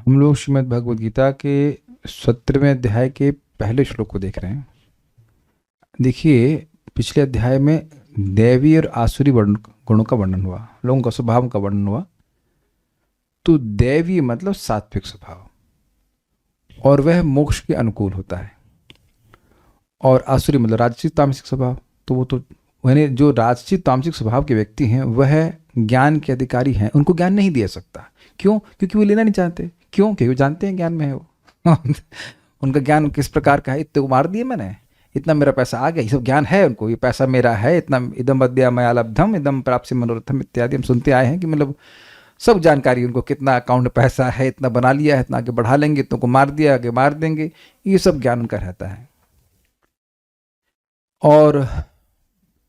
हम लोग श्रीमद् भगवद गीता के 17वें अध्याय के पहले श्लोक को देख रहे हैं। देखिए, पिछले अध्याय में दैवी और आसुरी गुणों का वर्णन हुआ, लोगों का स्वभाव का वर्णन हुआ। तो दैवी मतलब सात्विक स्वभाव, और वह मोक्ष के अनुकूल होता है। और आसुरी मतलब राजसिक तामसिक स्वभाव। तो वो तो यानी जो राजसिक तामसिक स्वभाव के व्यक्ति हैं वह ज्ञान के अधिकारी हैं, उनको ज्ञान नहीं दिया सकता। क्यों? क्योंकि वो लेना नहीं चाहते। क्यों? क्योंकि वो जानते हैं ज्ञान में है वो उनका ज्ञान किस प्रकार का है, इतने को मार दिए मैंने, इतना मेरा पैसा आ गया, ये सब ज्ञान है उनको, ये पैसा मेरा है, इतना इदम अद्या मया लब्धम इदम प्राप्ति मनोरथम इत्यादि हम सुनते आए हैं कि मतलब सब जानकारी उनको, कितना अकाउंट में पैसा है, इतना बना लिया है, इतना आगे बढ़ा लेंगे, इतनों को मार दिया, आगे मार देंगे, ये सब ज्ञान उनका रहता है। और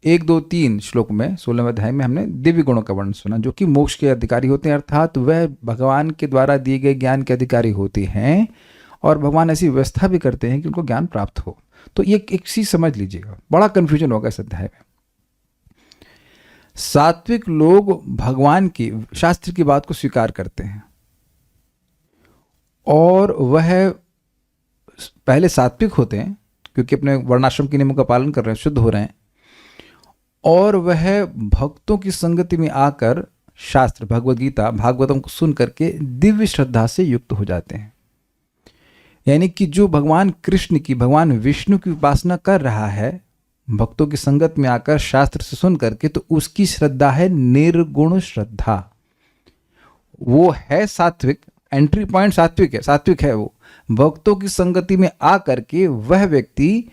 1, 2, 3 श्लोक में 16वें अध्याय में हमने दिव्य गुणों का वर्णन सुना, जो कि मोक्ष के अधिकारी होते हैं, अर्थात वह भगवान के द्वारा दिए गए ज्ञान के अधिकारी होते हैं। और भगवान ऐसी व्यवस्था भी करते हैं कि उनको ज्ञान प्राप्त हो। तो ये एक चीज समझ लीजिएगा, बड़ा कंफ्यूजन होगा इस अध्याय में। सात्विक लोग भगवान की, शास्त्र की बात को स्वीकार करते हैं, और वह पहले सात्विक होते हैं क्योंकि अपने वर्णाश्रम के नियमों का पालन कर रहे हैं, शुद्ध हो रहे हैं, और वह भक्तों की संगति में आकर शास्त्र भगवद गीता भागवतम को सुन करके दिव्य श्रद्धा से युक्त हो जाते हैं। यानी कि जो भगवान कृष्ण की, भगवान विष्णु की उपासना कर रहा है, भक्तों की संगत में आकर शास्त्र से सुन करके, तो उसकी श्रद्धा है निर्गुण श्रद्धा। वो है सात्विक, एंट्री पॉइंट सात्विक है वो। भक्तों की संगति में आकर के वह व्यक्ति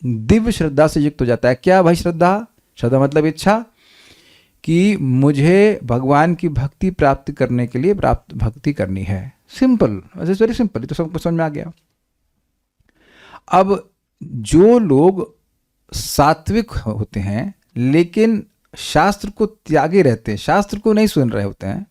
दिव्य श्रद्धा से युक्त हो जाता है। क्या भाई? श्रद्धा मतलब इच्छा कि मुझे भगवान की भक्ति प्राप्त करने के लिए भक्ति करनी है। सिंपल, वेरी सिंपल, तो सबको समझ में आ गया। अब जो लोग सात्विक होते हैं लेकिन शास्त्र को त्यागे रहते हैं, शास्त्र को नहीं सुन रहे होते हैं,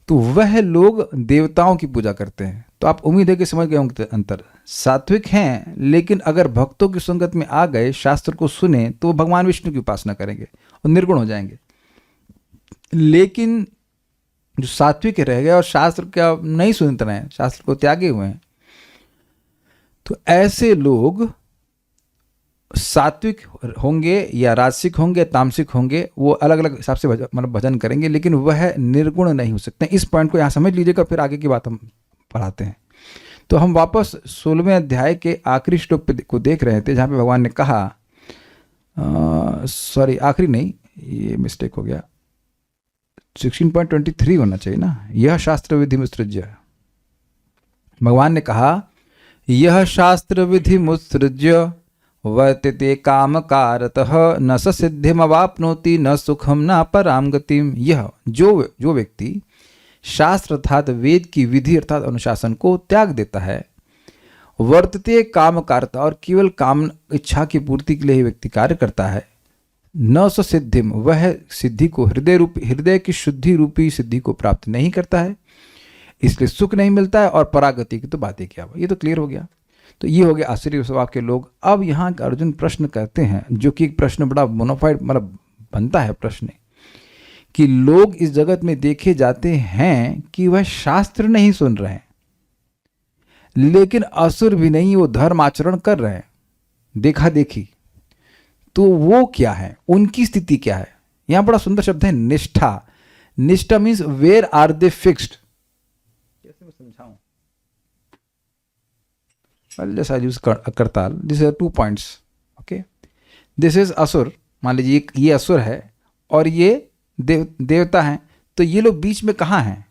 तो वह लोग देवताओं की पूजा करते हैं। तो आप उम्मीद है कि समझ गए होंगे अंतर। सात्विक हैं लेकिन अगर भक्तों की संगत में आ गए, शास्त्र को सुने, तो भगवान विष्णु की उपासना करेंगे और निर्गुण हो जाएंगे। लेकिन जो सात्विक रह गए और शास्त्र का नहीं सुनते रहे, शास्त्र को त्यागे हुए हैं, तो ऐसे लोग सात्विक होंगे या राजसिक होंगे, तामसिक होंगे, वो अलग अलग हिसाब से मतलब भजन करेंगे, लेकिन वह निर्गुण नहीं हो सकते। इस पॉइंट को यहाँ समझ लीजिएगा, फिर आगे की बात हम पढ़ाते हैं। तो हम वापस 16वें अध्याय के आखिरी श्लोक को देख रहे थे, जहाँ पे भगवान ने कहा, सॉरी आखिरी नहीं, ये मिस्टेक हो गया, 16.23 होना चाहिए ना। यह शास्त्र विधि मुत्सृज्य, भगवान ने कहा, यह शास्त्र विधि मुत्सृज्य वर्तते काम कारतः न स सिद्धिमवाप्नोति न सुखम न पराम गतिम। यह जो व्यक्ति शास्त्र अर्थात वेद की विधि अर्थात अनुशासन को त्याग देता है, वर्तते काम कारता, और केवल काम इच्छा की पूर्ति के लिए ही व्यक्ति कार्य करता है, न स सिद्धिम, वह सिद्धि को हृदय की शुद्धि रूपी सिद्धि को प्राप्त नहीं करता है, इसलिए सुख नहीं मिलता है, और परागति की तो बात ही क्या, ये तो क्लियर हो गया। तो ये हो गया आसुरी स्वभाव के लोग। अब यहाँ अर्जुन प्रश्न करते हैं, जो कि एक प्रश्न बड़ा मोनोफाइड मतलब बनता है प्रश्न, कि लोग इस जगत में देखे जाते हैं कि वह शास्त्र नहीं सुन रहे हैं, लेकिन असुर भी नहीं, वो धर्म आचरण कर रहे हैं, देखा देखी। तो वो क्या है, उनकी स्थिति क्या है? यहां बड़ा सुंदर शब्द है निष्ठा। निष्ठा means where are they fixed. कैसे मैं समझाऊं? Well, just I use करताल. These are 2 points. Okay. This is असुर. मान लीजिए ये असुर है और ये देवता हैं, तो ये लोग बीच में कहाँ हैं?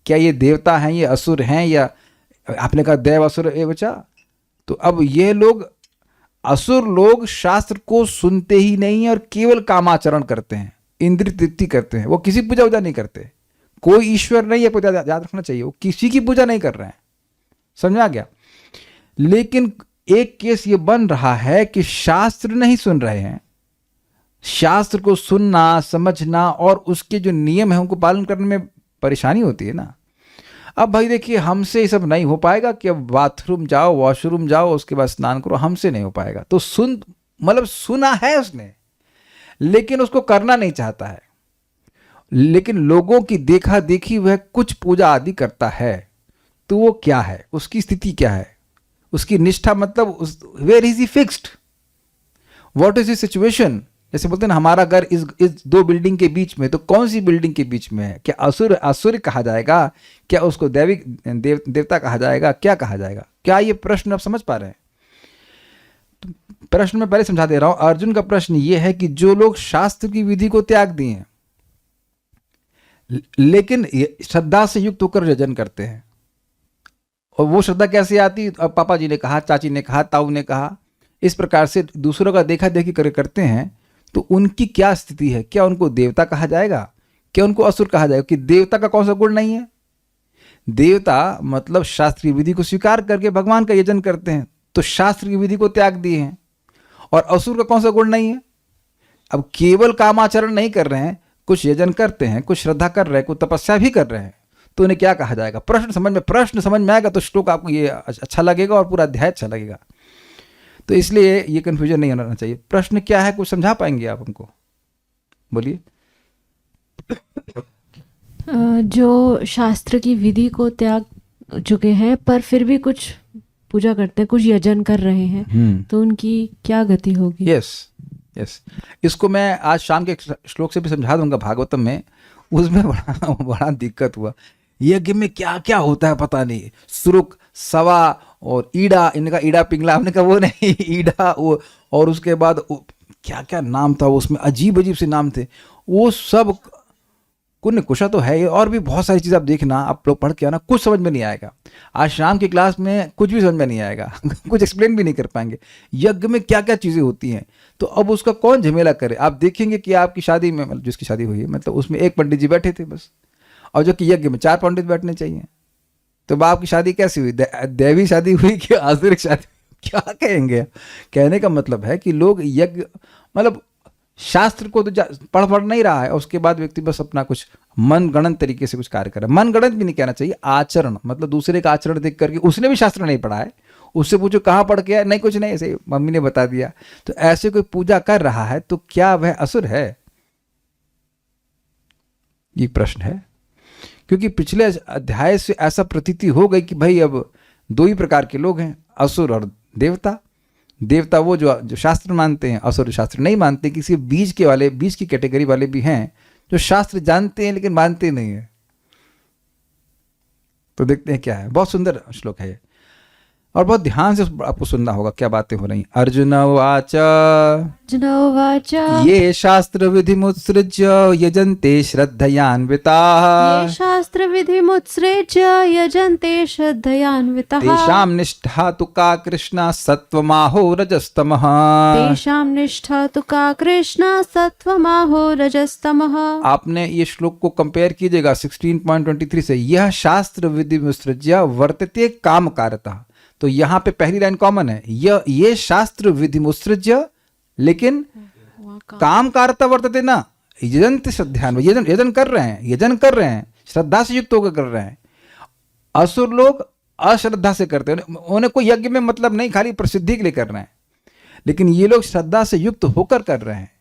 क्या ये देवता हैं, ये असुर हैं, या आपने कहा देव असुर ए बच्चा? तो अब ये लोग असुर लोग शास्त्र को सुनते ही नहीं और केवल कामाचरण करते हैं, इंद्रिय तृप्ति करते हैं, वो किसी पूजा वूजा नहीं करते, कोई ईश्वर नहीं है, पूजा याद रखना चाहिए, वो किसी की पूजा नहीं कर रहे हैं। समझ आ गया? लेकिन एक केस ये बन रहा है कि शास्त्र नहीं सुन रहे हैं, शास्त्र को सुनना, समझना और उसके जो नियम है उनको पालन करने में परेशानी होती है ना। अब भाई देखिए, हमसे ये सब नहीं हो पाएगा कि अब बाथरूम जाओ, वॉशरूम जाओ, उसके बाद स्नान करो, हमसे नहीं हो पाएगा। तो सुना है उसने, लेकिन उसको करना नहीं चाहता है। लेकिन लोगों की देखा देखी वह कुछ पूजा आदि करता है, तो वो क्या है, उसकी स्थिति क्या है, उसकी निष्ठा, मतलब where is he fixed, what is his situation. जैसे बोलते हैं ना, हमारा घर इस दो बिल्डिंग के बीच में, तो कौन सी बिल्डिंग के बीच में है? क्या असुर कहा जाएगा? क्या उसको देवता कहा जाएगा? क्या कहा जाएगा? क्या ये प्रश्न आप समझ पा रहे हैं? तो प्रश्न में पहले समझा दे रहा हूं। अर्जुन का प्रश्न ये है कि जो लोग शास्त्र की विधि को त्याग दिए लेकिन श्रद्धा से युक्त होकर यजन करते हैं, और वो श्रद्धा कैसे आती? अब पापा जी ने कहा, चाची ने कहा, ताऊ ने कहा, इस प्रकार से दूसरों का देखा देखी करते हैं, तो उनकी क्या स्थिति है? क्या उनको देवता कहा जाएगा? क्या उनको असुर कहा जाएगा? कि देवता का कौन सा गुण नहीं है? देवता मतलब शास्त्रीय विधि को स्वीकार करके भगवान का यजन करते हैं, तो शास्त्र की विधि को त्याग दिए हैं। और असुर का कौन सा गुण नहीं है? अब केवल कामाचरण नहीं कर रहे हैं, कुछ यजन करते हैं, कुछ श्रद्धा कर रहे हैं, कुछ तपस्या भी कर रहे हैं, तो उन्हें क्या कहा जाएगा? प्रश्न समझ में आएगा तो श्लोक आपको ये अच्छा लगेगा और पूरा अध्याय अच्छा लगेगा। तो इसलिए ये कंफ्यूजन नहीं होना चाहिए। प्रश्न क्या है, कुछ समझा पाएंगे आप हमको? बोलिए। जो शास्त्र की विधि को त्याग चुके हैं पर फिर भी कुछ पूजा करते हैं, कुछ यजन कर रहे हैं, तो उनकी क्या गति होगी? यस, इसको मैं आज शाम के श्लोक से भी समझा दूंगा भागवतम में। उसमें बड़ा दिक्कत हुआ। यज्ञ में क्या क्या होता है पता नहीं, सुरुक, सवा और ईड़ा, इनका ईड़ा पिंगला, हमने कहा वो नहीं, ईड़ा वो, और उसके बाद क्या क्या नाम था उसमें, अजीब अजीब से नाम थे वो सब। कुछ कुशा तो है, और भी बहुत सारी चीज़ आप देखना, आप लोग पढ़ के आना, कुछ समझ में नहीं आएगा। आज शाम की क्लास में कुछ भी समझ में नहीं आएगा कुछ एक्सप्लेन भी नहीं कर पाएंगे यज्ञ में क्या क्या चीज़ें होती हैं। तो अब उसका कौन झमेला करे? आप देखेंगे कि आपकी शादी में, मतलब जिसकी शादी हुई है, मतलब उसमें एक पंडित जी बैठे थे बस, और जो कि यज्ञ में 4 पंडित बैठने चाहिए। तो बाप की शादी कैसी हुई? दैवी शादी हुई कि आसुरिक शादी? क्या कहेंगे? कहने का मतलब है कि लोग यज्ञ, मतलब शास्त्र को तो पढ़ नहीं रहा है, उसके बाद व्यक्ति बस अपना कुछ मन गणन तरीके से कुछ कार्य कर रहा है। मन गणन भी नहीं कहना चाहिए, आचरण, मतलब दूसरे का आचरण देख करके, उसने भी शास्त्र नहीं पढ़ा है, उससे पूछो कहाँ पढ़ के आया? नहीं, कुछ नहीं, ऐसे मम्मी ने बता दिया। तो ऐसे कोई पूजा कर रहा है तो क्या वह असुर है? ये प्रश्न है। क्योंकि पिछले अध्याय से ऐसा प्रतीति हो गई कि भाई अब 2 ही प्रकार के लोग हैं, असुर और देवता। देवता वो जो शास्त्र मानते हैं, असुर शास्त्र नहीं मानते। किसी बीच की कैटेगरी वाले भी हैं जो शास्त्र जानते हैं लेकिन मानते नहीं है। तो देखते हैं क्या है। बहुत सुंदर श्लोक है और बहुत ध्यान से आपको सुनना होगा क्या बातें हो रही। अर्जुन उवाच ये शास्त्र विधि मुत्सृज्य यजन्ते श्रद्धयान्विताः, ये शास्त्र विधि मुत्सृज्य यजन्ते श्रद्धयान्विताः, तेषां निष्ठा तु का कृष्ण सत्वमाहो रजस्तमः, तेषां निष्ठा तु का कृष्ण सत्वमाहो रजस्तमः। आपने ये श्लोक को कंपेयर कीजिएगा 16.23 से। यह शास्त्र विधि मुत्सृज्य वर्तते कामकारतः। तो यहाँ पे पहली लाइन कॉमन है, ये शास्त्र विधि मुत्सृज्य, लेकिन काम कारता वर्तते ना, यजन्ते श्रद्धान, यजन कर रहे हैं, श्रद्धा से युक्त होकर कर रहे हैं। असुर लोग अश्रद्धा से करते हैं, उन्हें कोई यज्ञ में मतलब नहीं, खाली प्रसिद्धि के लिए कर रहे हैं। लेकिन ये लोग श्रद्धा से युक्त होकर कर रहे हैं।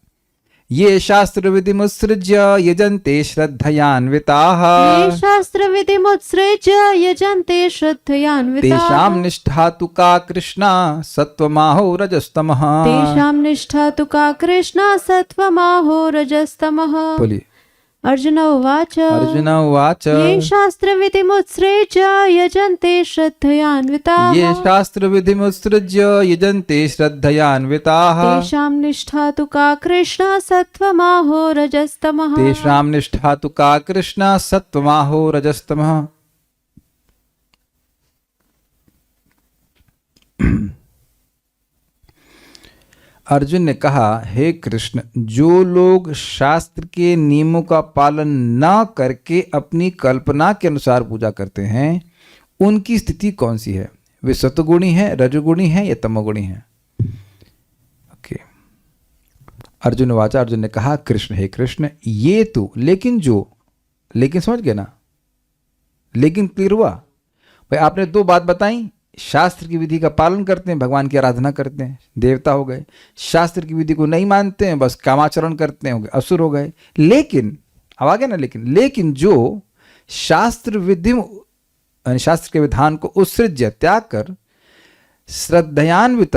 ये शास्त्र विधि मुत्सृज्य यजन्ते श्रद्धयान्विताः, ये शास्त्र विधि मुत्सृज्य यजन्ते श्रद्धयान्विताः, तेषां निष्ठा तु का कृष्ण सत्वमाहो रजस्तमः, तेषां निष्ठा तु का कृष्ण सत्वमाहो रजस्तमः। बोलिए। अर्जुन उवाच ये शास्त्र विधि मुत्सृज्य यजन्ते श्रद्धयान्विताः, ये शास्त्र विधि मुत्सृज्य यजन्ते श्रद्धयान्विताः, तेषां निष्ठा तु का कृष्ण सत्वमाहो रजस्तमः, तेषां निष्ठा तु का कृष्ण सत्वमाहो रजस्तमः। अर्जुन ने कहा, हे कृष्ण, जो लोग शास्त्र के नियमों का पालन न करके अपनी कल्पना के अनुसार पूजा करते हैं, उनकी स्थिति कौन सी है? वे सत्वगुणी है, रजोगुणी है या तमोगुणी है? ओके। अर्जुन वाचा, अर्जुन ने कहा, कृष्ण, हे कृष्ण, ये तो, लेकिन समझ गए ना? लेकिन क्लियर हुआ भाई? आपने 2 बात बताई, शास्त्र की विधि का पालन करते हैं, भगवान की आराधना करते हैं, देवता हो गए। शास्त्र की विधि को नहीं मानते हैं, बस कामाचरण करते हैं, हो गए, असुर हो गए। लेकिन अब आ गया ना, लेकिन जो शास्त्र विधि शास्त्र के विधान को उत्सृज्य त्याग कर श्रद्धयान्वित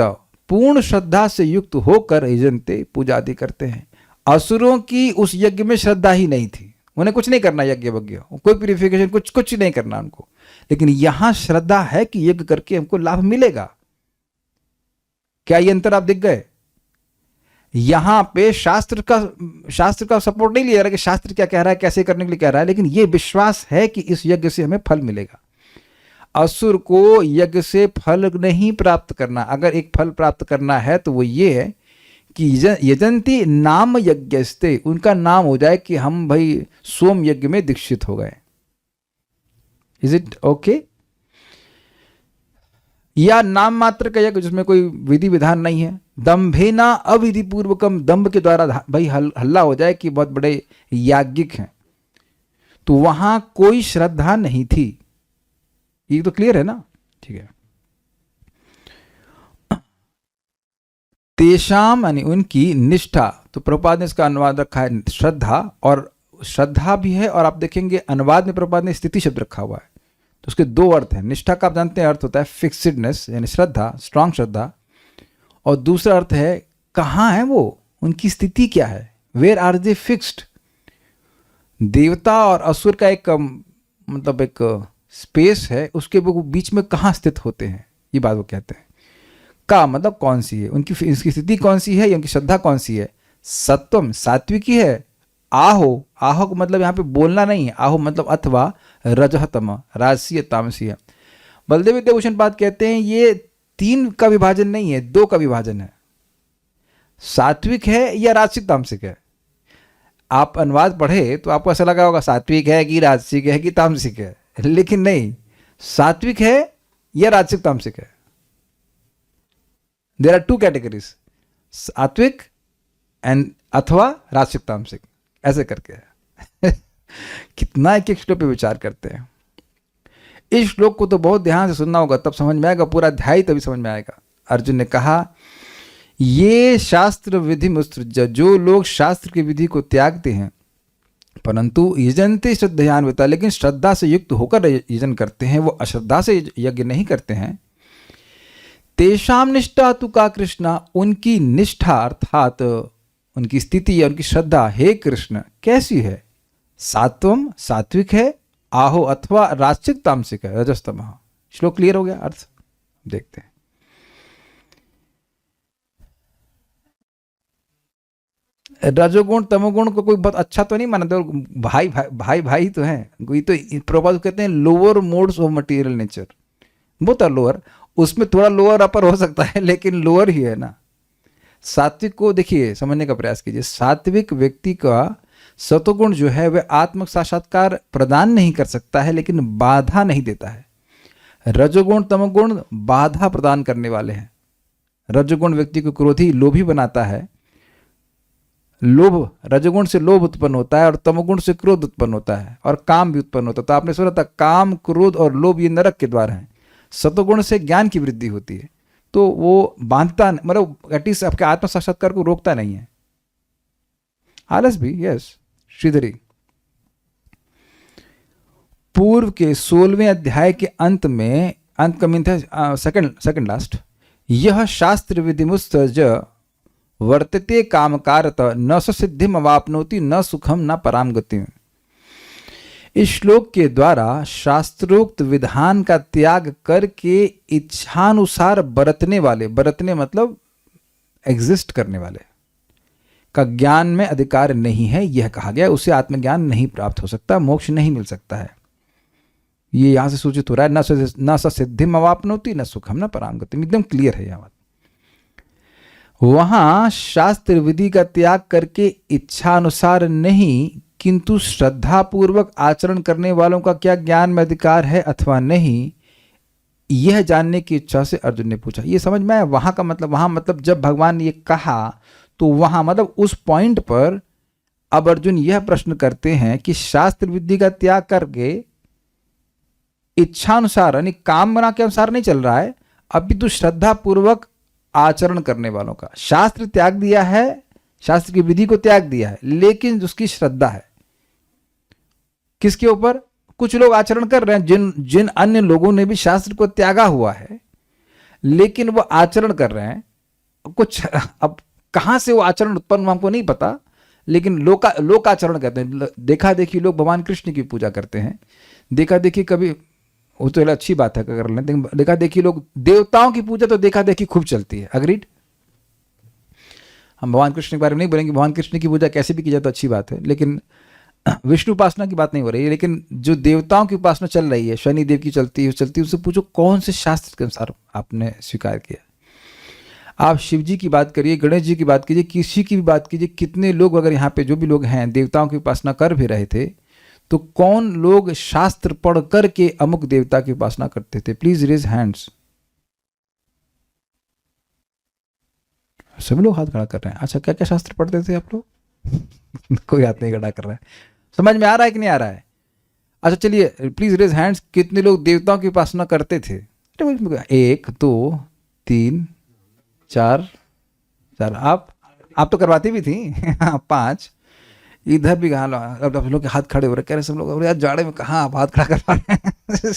पूर्ण श्रद्धा से युक्त होकर यजन्ते पूजा आदि करते हैं। असुरों की उस यज्ञ में श्रद्धा ही नहीं थी, उन्हें कुछ नहीं करना, यज्ञ वज्ञ कोई प्यूरिफिकेशन कुछ नहीं करना उनको, लेकिन यहां श्रद्धा है कि यज्ञ करके हमको लाभ मिलेगा। क्या ये अंतर आप दिख गए? यहां पे शास्त्र का सपोर्ट नहीं लिया रहा कि शास्त्र क्या कह रहा है, कैसे करने के लिए कह रहा है, लेकिन ये विश्वास है कि इस यज्ञ से हमें फल मिलेगा। असुर को यज्ञ से फल नहीं प्राप्त करना, अगर एक फल प्राप्त करना है तो वो ये है कि यजंती नाम यज्ञस्ते, उनका नाम हो जाए कि हम भाई सोम यज्ञ में दीक्षित हो गए। Is it okay? या नाम मात्र का यज्ञ जिसमें कोई विधि विधान नहीं है। दंभेना अविधि पूर्वकम, दंभ के द्वारा भाई हल्ला हो जाए कि बहुत बड़े याज्ञिक हैं, तो वहां कोई श्रद्धा नहीं थी। ये तो क्लियर है ना? ठीक है। तेषाम यानी उनकी निष्ठा, तो प्रभुपाद ने इसका अनुवाद रखा है श्रद्धा, और श्रद्धा भी है, और आप देखेंगे अनुवाद में प्रभुपाद ने स्थिति शब्द रखा हुआ है, तो उसके दो अर्थ हैं। निष्ठा का आप जानते हैं अर्थ होता है फिक्सिडनेस यानी श्रद्धा, स्ट्रांग श्रद्धा, और दूसरा अर्थ है कहाँ है वो, उनकी स्थिति क्या है, वेयर आर दे फिक्स्ड। देवता और असुर का एक मतलब एक स्पेस है, उसके बीच में कहाँ स्थित होते हैं, ये बात वो कहते हैं। का मतलब कौन सी है, उनकी स्थिति कौन सी है, या उनकी श्रद्धा कौन सी है। सत्वम सात्विकी है, आहो, आहो का मतलब यहाँ पे बोलना नहीं है, आहो मतलब अथवा रजहतम राजसीय तामसीय। बलदेव विद्याभूषण पाद कहते हैं ये 3 का विभाजन नहीं है, 2 का विभाजन है। सात्विक है या राजसिक तामसिक है। आप अनुवाद पढ़े तो आपको ऐसा लगा होगा सात्विक है कि राजसिक है कि तामसिक है, लेकिन नहीं, सात्विक है या राजसिक तामसिक है। देयर आर 2 कैटेगरीज, सात्विक एंड अथवा राजसिक तामसिक, ऐसे करके है। कितना एक श्लोक पे विचार करते हैं। इस श्लोक को तो बहुत ध्यान से सुनना होगा, तब समझ में आएगा, पूरा अध्याय तभी समझ में आएगा। अर्जुन ने कहा ये शास्त्र विधि मुत्सृज्य, जो लोग शास्त्र की विधि को त्यागते हैं परंतु यजन्ते श्रद्धयान्विता, लेकिन श्रद्धा से युक्त होकर यजन करते हैं, वो अश्रद्धा से यज्ञ नहीं करते हैं। तेषाम निष्ठा तु का कृष्णा, उनकी निष्ठा अर्थात उनकी स्थिति या उनकी श्रद्धा हे कृष्ण कैसी है। सात्वम सात्विक है, आहो अथवा राजसिक तामसिक है, रजस्तमः। श्लोक क्लियर हो गया, अर्थ देखते हैं। रजोगुण तमोगुण को कोई बहुत अच्छा तो नहीं मानते, भाई भाई भाई भाई तो हैं, कोई तो प्रभुपाद कहते हैं lower modes of material nature, बहुत लोअर, उसमें थोड़ा लोअर अपर हो सकता है लेकिन लोअर ही है ना। सात्विक को देखिए, समझने का प्रयास कीजिए। सात्विक व्यक्ति का सतोगुण जो है वह आत्म साक्षात्कार प्रदान नहीं कर सकता है लेकिन बाधा नहीं देता है। रजोगुण तमोगुण बाधा प्रदान करने वाले हैं। रजोगुण व्यक्ति को क्रोधी लोभी बनाता है, लोभ, रजोगुण से लोभ उत्पन्न होता है और तमोगुण से क्रोध उत्पन्न होता है और काम भी उत्पन्न होता है। तो आपने सुना था काम क्रोध और लोभ ये नरक के द्वार हैं। सतोगुण से ज्ञान की वृद्धि होती है, तो वो बांधता, मतलब एटलीस्ट आपके आत्म साक्षात्कार को रोकता नहीं है। आलस भी, यस श्रीधरी। पूर्व के 16वें अध्याय के अंत का मीन था सेकंड लास्ट, यह शास्त्र विधिमुत्सृज वर्तते कामकारत न सिद्धिम अवाप्नोति न सुखम न पराम गति। इस श्लोक के द्वारा शास्त्रोक्त विधान का त्याग करके इच्छानुसार बरतने वाले, बरतने मतलब एग्जिस्ट करने वाले का ज्ञान में अधिकार नहीं है, यह कहा गया। उसे आत्मज्ञान नहीं प्राप्त हो सकता, मोक्ष नहीं मिल सकता है। ये यहां से सूचित हो रहा है, न सिद्धिम अवाप्नोति न सुखम न पराम गति। एकदम क्लियर है यह बात। वहां शास्त्र विधि का त्याग करके इच्छा अनुसार नहीं किंतु श्रद्धा पूर्वक आचरण करने वालों का क्या ज्ञान में अधिकार है अथवा नहीं, यह जानने की इच्छा से अर्जुन ने पूछा। ये समझ में आया वहां का मतलब, वहां मतलब जब भगवान ने ये कहा तो वहां मतलब उस पॉइंट पर अब अर्जुन यह प्रश्न करते हैं कि शास्त्र विधि का त्याग करके इच्छानुसार यानी कामना के अनुसार नहीं चल रहा है, अपितु श्रद्धा पूर्वक आचरण करने वालों का। शास्त्र त्याग दिया है, शास्त्र की विधि को त्याग दिया है, लेकिन उसकी श्रद्धा है किसके ऊपर, कुछ लोग आचरण कर रहे हैं जिन जिन अन्य लोगों ने भी शास्त्र को त्यागा हुआ है, लेकिन वो आचरण कर रहे हैं कुछ। अब कहाँ से वो आचरण उत्पन्न हुआ हमको नहीं पता, लेकिन लोक आचरण कहते हैं। देखा देखी लोग भगवान कृष्ण की पूजा करते हैं, देखा देखी कभी, वो तो अच्छी बात है कर लें, देखा देखी लोग देवताओं की पूजा तो देखा देखी खूब चलती है। अग्रीड। हम भगवान कृष्ण के बारे में नहीं बोलेंगे, भगवान कृष्ण की पूजा कैसे भी की जाए तो अच्छी बात है, लेकिन विष्णु उपासना की बात नहीं हो रही है। लेकिन जो देवताओं की उपासना चल रही है, शनि देव की चलती है, उससे पूछो कौन से शास्त्र के अनुसार आपने स्वीकार किया। आप शिव जी की बात करिए, गणेश जी की बात कीजिए, किसी की भी बात कीजिए, कितने लोग अगर यहाँ पे जो भी लोग हैं देवताओं की उपासना कर भी रहे थे, तो कौन लोग शास्त्र पढ़ करके अमुक देवता की उपासना करते थे? Please raise hands. सभी लोग हाथ खड़ा कर रहे हैं। अच्छा, क्या क्या शास्त्र पढ़ते थे आप लोग? कोई हाथ नहीं खड़ा कर रहा है। समझ में आ रहा है कि नहीं आ रहा है? अच्छा चलिए, प्लीज रेज हैंड्स, कितने लोग देवताओं की उपासना करते थे? 1 2 3 4 4। आप तो करवाती भी थी। 5। इधर भी कहाँ, अब लोग के हाथ खड़े हो रहे, कह रहे सब लोग यार जाड़े में कहाँ आप हाथ खड़ा करवा रहे हैं।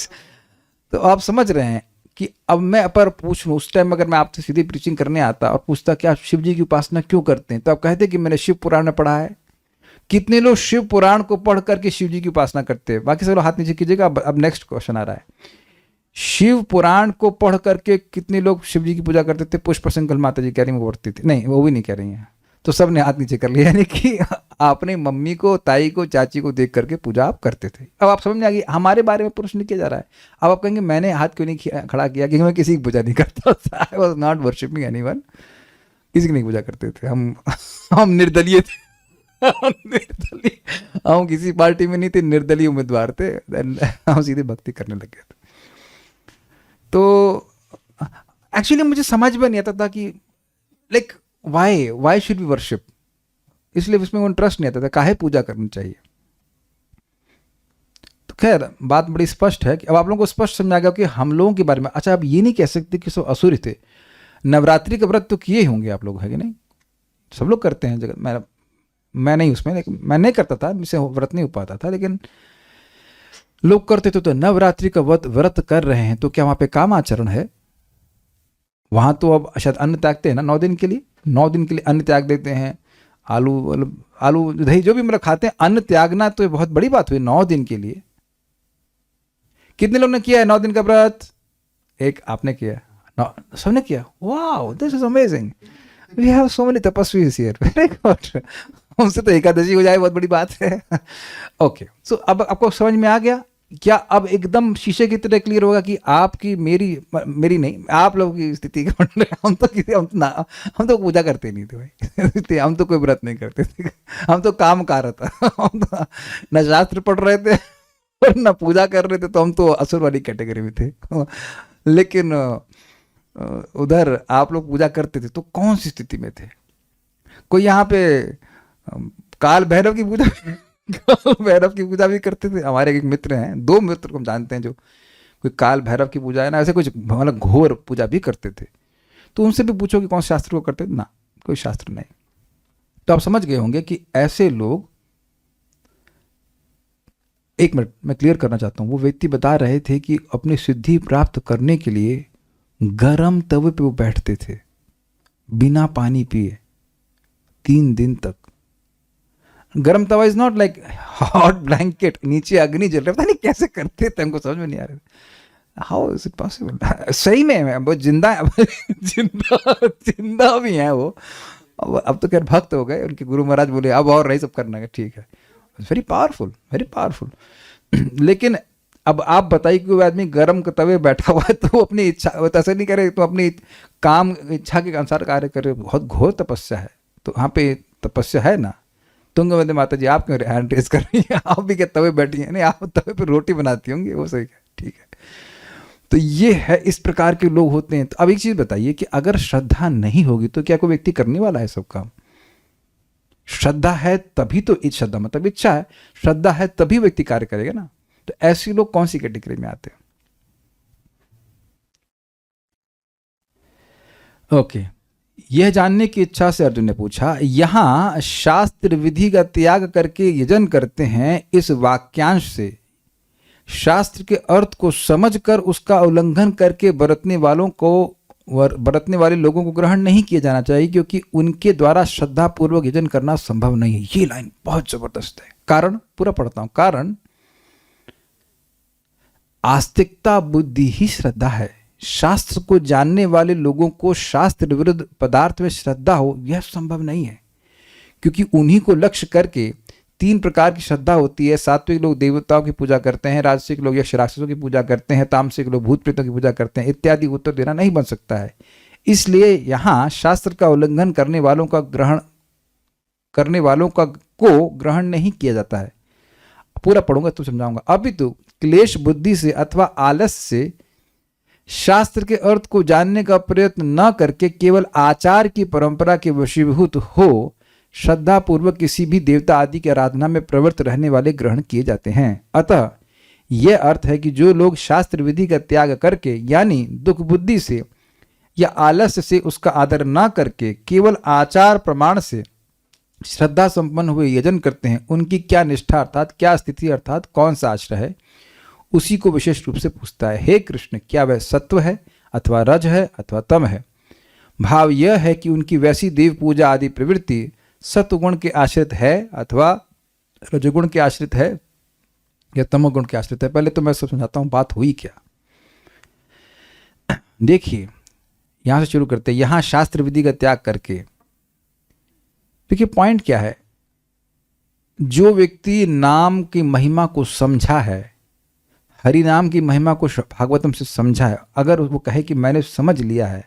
तो आप समझ रहे हैं कि अब मैं पर पूछूं, उस टाइम अगर मैं आपसे सीधी प्रीचिंग करने आता और पूछता कि आप शिव जी की उपासना क्यों करते हैं, तो आप कहते कि मैंने शिव पुराण में पढ़ा है। कितने लोग शिव पुराण को पढ़ करके शिव जी की उपासना करते हैं? बाकी सब लोग हाथ नीचे कीजिएगा। अब नेक्स्ट क्वेश्चन आ रहा है, शिव पुराण को पढ़ करके कितने लोग शिव जी की पूजा करते थे? पुष्प सिंगल माता जी कह रही पढ़ती थी, नहीं वो भी नहीं कह रही हैं, तो सब ने हाथ नीचे कर लिया। यानी कि आपने मम्मी को, ताई को, चाची को देख करके पूजा आप करते थे। अब आप समझ में आ गई, हमारे बारे में प्रश्न किया जा रहा है। अब आप कहेंगे मैंने हाथ क्यों नहीं खड़ा किया, क्योंकि मैं किसी की पूजा नहीं करता। I was not worshipping anyone, किसी की नहीं पूजा करते थे हम निर्दलीय थे। हम किसी पार्टी में नहीं थे, निर्दलीय उम्मीदवार थे, हम सीधे भक्ति करने लग गए थे। तो एक्चुअली मुझे समझ में नहीं आता था कि like why should be worship, इसलिए उसमें इंटरेस्ट नहीं आता था, काहे पूजा करनी चाहिए। तो खैर बात बड़ी स्पष्ट है कि अब आप लोगों को स्पष्ट समझ आ गया कि हम लोगों के बारे में। अच्छा, आप ये नहीं कह सकते कि सब असुर थे। नवरात्रि का व्रत तो किए होंगे आप लोग, है कि नहीं? सब लोग करते हैं जगत। मैं नहीं उसमें, लेकिन मैं नहीं करता था, मुझसे व्रत नहीं हो पाता था, लेकिन लोग करते थे। तो नवरात्रि का व्रत कर रहे हैं, तो क्या वहां पे काम आचरण है? वहां तो अब शायद अन्न त्यागते हैं ना 9 दिन के लिए, 9 दिन के लिए अन्न त्याग देते हैं। आलू दही जो भी मतलब खाते हैं, अन्न त्यागना तो बहुत बड़ी बात हुई 9 दिन के लिए। कितने लोग ने किया है 9 दिन का व्रत? एक आपने किया, सबने किया। Wow, this is amazing, we have so many तपस्वीज हियर, वेरी गुड। उनसे तो एकादशी हो जाए बहुत बड़ी बात है। ओके, सो अब आपको समझ में आ गया क्या? अब एकदम शीशे की तरह क्लियर होगा कि आपकी मेरी नहीं, आप लोगों की स्थिति। हम तो पूजा करते नहीं थे भाई। हम तो कोई व्रत नहीं करते थे, हम तो काम कर रहा था। हम तो न शास्त्र पढ़ रहे थे और न पूजा कर रहे थे, तो हम तो असुर वाली कैटेगरी में थे। लेकिन उधर आप लोग पूजा करते थे, तो कौन सी स्थिति में थे? कोई यहाँ पे काल भैरव की पूजा भैरव की पूजा भी करते थे। हमारे एक मित्र हैं, 2 मित्र को हम जानते हैं जो कोई काल भैरव की पूजा है ना, ऐसे कुछ मतलब घोर पूजा भी करते थे। तो उनसे भी पूछो कि कौन शास्त्र को करते थे ना, कोई शास्त्र नहीं। तो आप समझ गए होंगे कि ऐसे लोग, एक मिनट मैं क्लियर करना चाहता हूँ। वो व्यक्ति बता रहे थे कि अपनी सिद्धि प्राप्त करने के लिए गरम तवे पे वो बैठते थे बिना पानी पिए 3 दिन तक। Garam tawa is not like hot blanket, नीचे अग्नि जल रहा, पता नहीं कैसे करते थे, हमको समझ में नहीं आ रहा। How is it possible? सही में वो जिंदा जिंदा भी हैं वो। अब तो खैर भक्त हो गए, उनके गुरु महाराज बोले अब और नहीं सब करना है, ठीक है। Very powerful, very powerful. लेकिन अब आप बताइए कि वो आदमी गर्म तवे बैठा हुआ है, तो वो अपनी इच्छा, वो ऐसा नहीं करे तो अपनी काम इच्छा के अनुसार कार्य करे। बहुत घोर तपस्या है। तो वहाँ पे तपस्या है ना। तुंगवती माता जी, आप क्यों हैंड रेज कर रही हैं? आप भी क्या तवे बैठी हैं? नहीं, आप तवे पे रोटी बनाती होंगी, वो सही है, ठीक है। तो ये है, इस प्रकार के लोग होते हैं। तो अब एक चीज बताइए कि अगर श्रद्धा नहीं होगी तो क्या कोई व्यक्ति करने वाला है सब काम? श्रद्धा है तभी तो, श्रद्धा मतलब इच्छा है, श्रद्धा है तभी व्यक्ति कार्य करेगा ना। तो ऐसे लोग कौन सी कैटेगरी में आते हैं? ओके, यह जानने की इच्छा से अर्जुन ने पूछा, यहां शास्त्र विधि का त्याग करके यजन करते हैं, इस वाक्यांश से शास्त्र के अर्थ को समझकर उसका उल्लंघन करके बरतने वाले लोगों को ग्रहण नहीं किया जाना चाहिए, क्योंकि उनके द्वारा श्रद्धा पूर्वक यजन करना संभव नहीं है। ये लाइन बहुत जबरदस्त है। कारण पूरा पढ़ता हूं। कारण आस्तिकता बुद्धि ही श्रद्धा है। शास्त्र को जानने वाले लोगों को शास्त्र विरुद्ध पदार्थ में श्रद्धा हो यह संभव नहीं है, क्योंकि उन्हीं को लक्ष्य करके 3 प्रकार की श्रद्धा होती है। सात्विक लोग देवताओं की पूजा करते हैं, राजसिक लोग यक्ष राक्षसों की पूजा करते हैं, तामसिक लोग भूत प्रेतों की पूजा करते हैं इत्यादि। उत्तर देना नहीं बन सकता है। इसलिए यहाँ शास्त्र का उल्लंघन करने वालों को ग्रहण नहीं किया जाता है। पूरा पढ़ूंगा तो समझाऊंगा। अभी तो क्लेश बुद्धि से अथवा आलस से शास्त्र के अर्थ को जानने का प्रयत्न न करके केवल आचार की परंपरा के वशीभूत हो श्रद्धा पूर्वक किसी भी देवता आदि की आराधना में प्रवृत्त रहने वाले ग्रहण किए जाते हैं। अतः यह अर्थ है कि जो लोग शास्त्र विधि का त्याग करके यानी दुख बुद्धि से या आलस्य से उसका आदर न करके केवल आचार प्रमाण से श्रद्धा संपन्न हुए यजन करते हैं, उनकी क्या निष्ठा अर्थात क्या स्थिति अर्थात कौन सा आश्रय है, उसी को विशेष रूप से पूछता है। हे कृष्ण, क्या वह सत्व है अथवा रज है अथवा तम है? भाव यह है कि उनकी वैसी देव पूजा आदि प्रवृत्ति सत्वगुण के आश्रित है अथवा रजगुण के आश्रित है या तमोगुण के आश्रित है। पहले तो मैं सब समझाता हूं बात हुई क्या। देखिए यहां से शुरू करते हैं। यहां शास्त्र विधि का त्याग करके देखिए पॉइंट क्या है। जो व्यक्ति नाम की महिमा को समझा है, हरि नाम की महिमा को भागवतम से समझा है, अगर वो कहे कि मैंने समझ लिया है,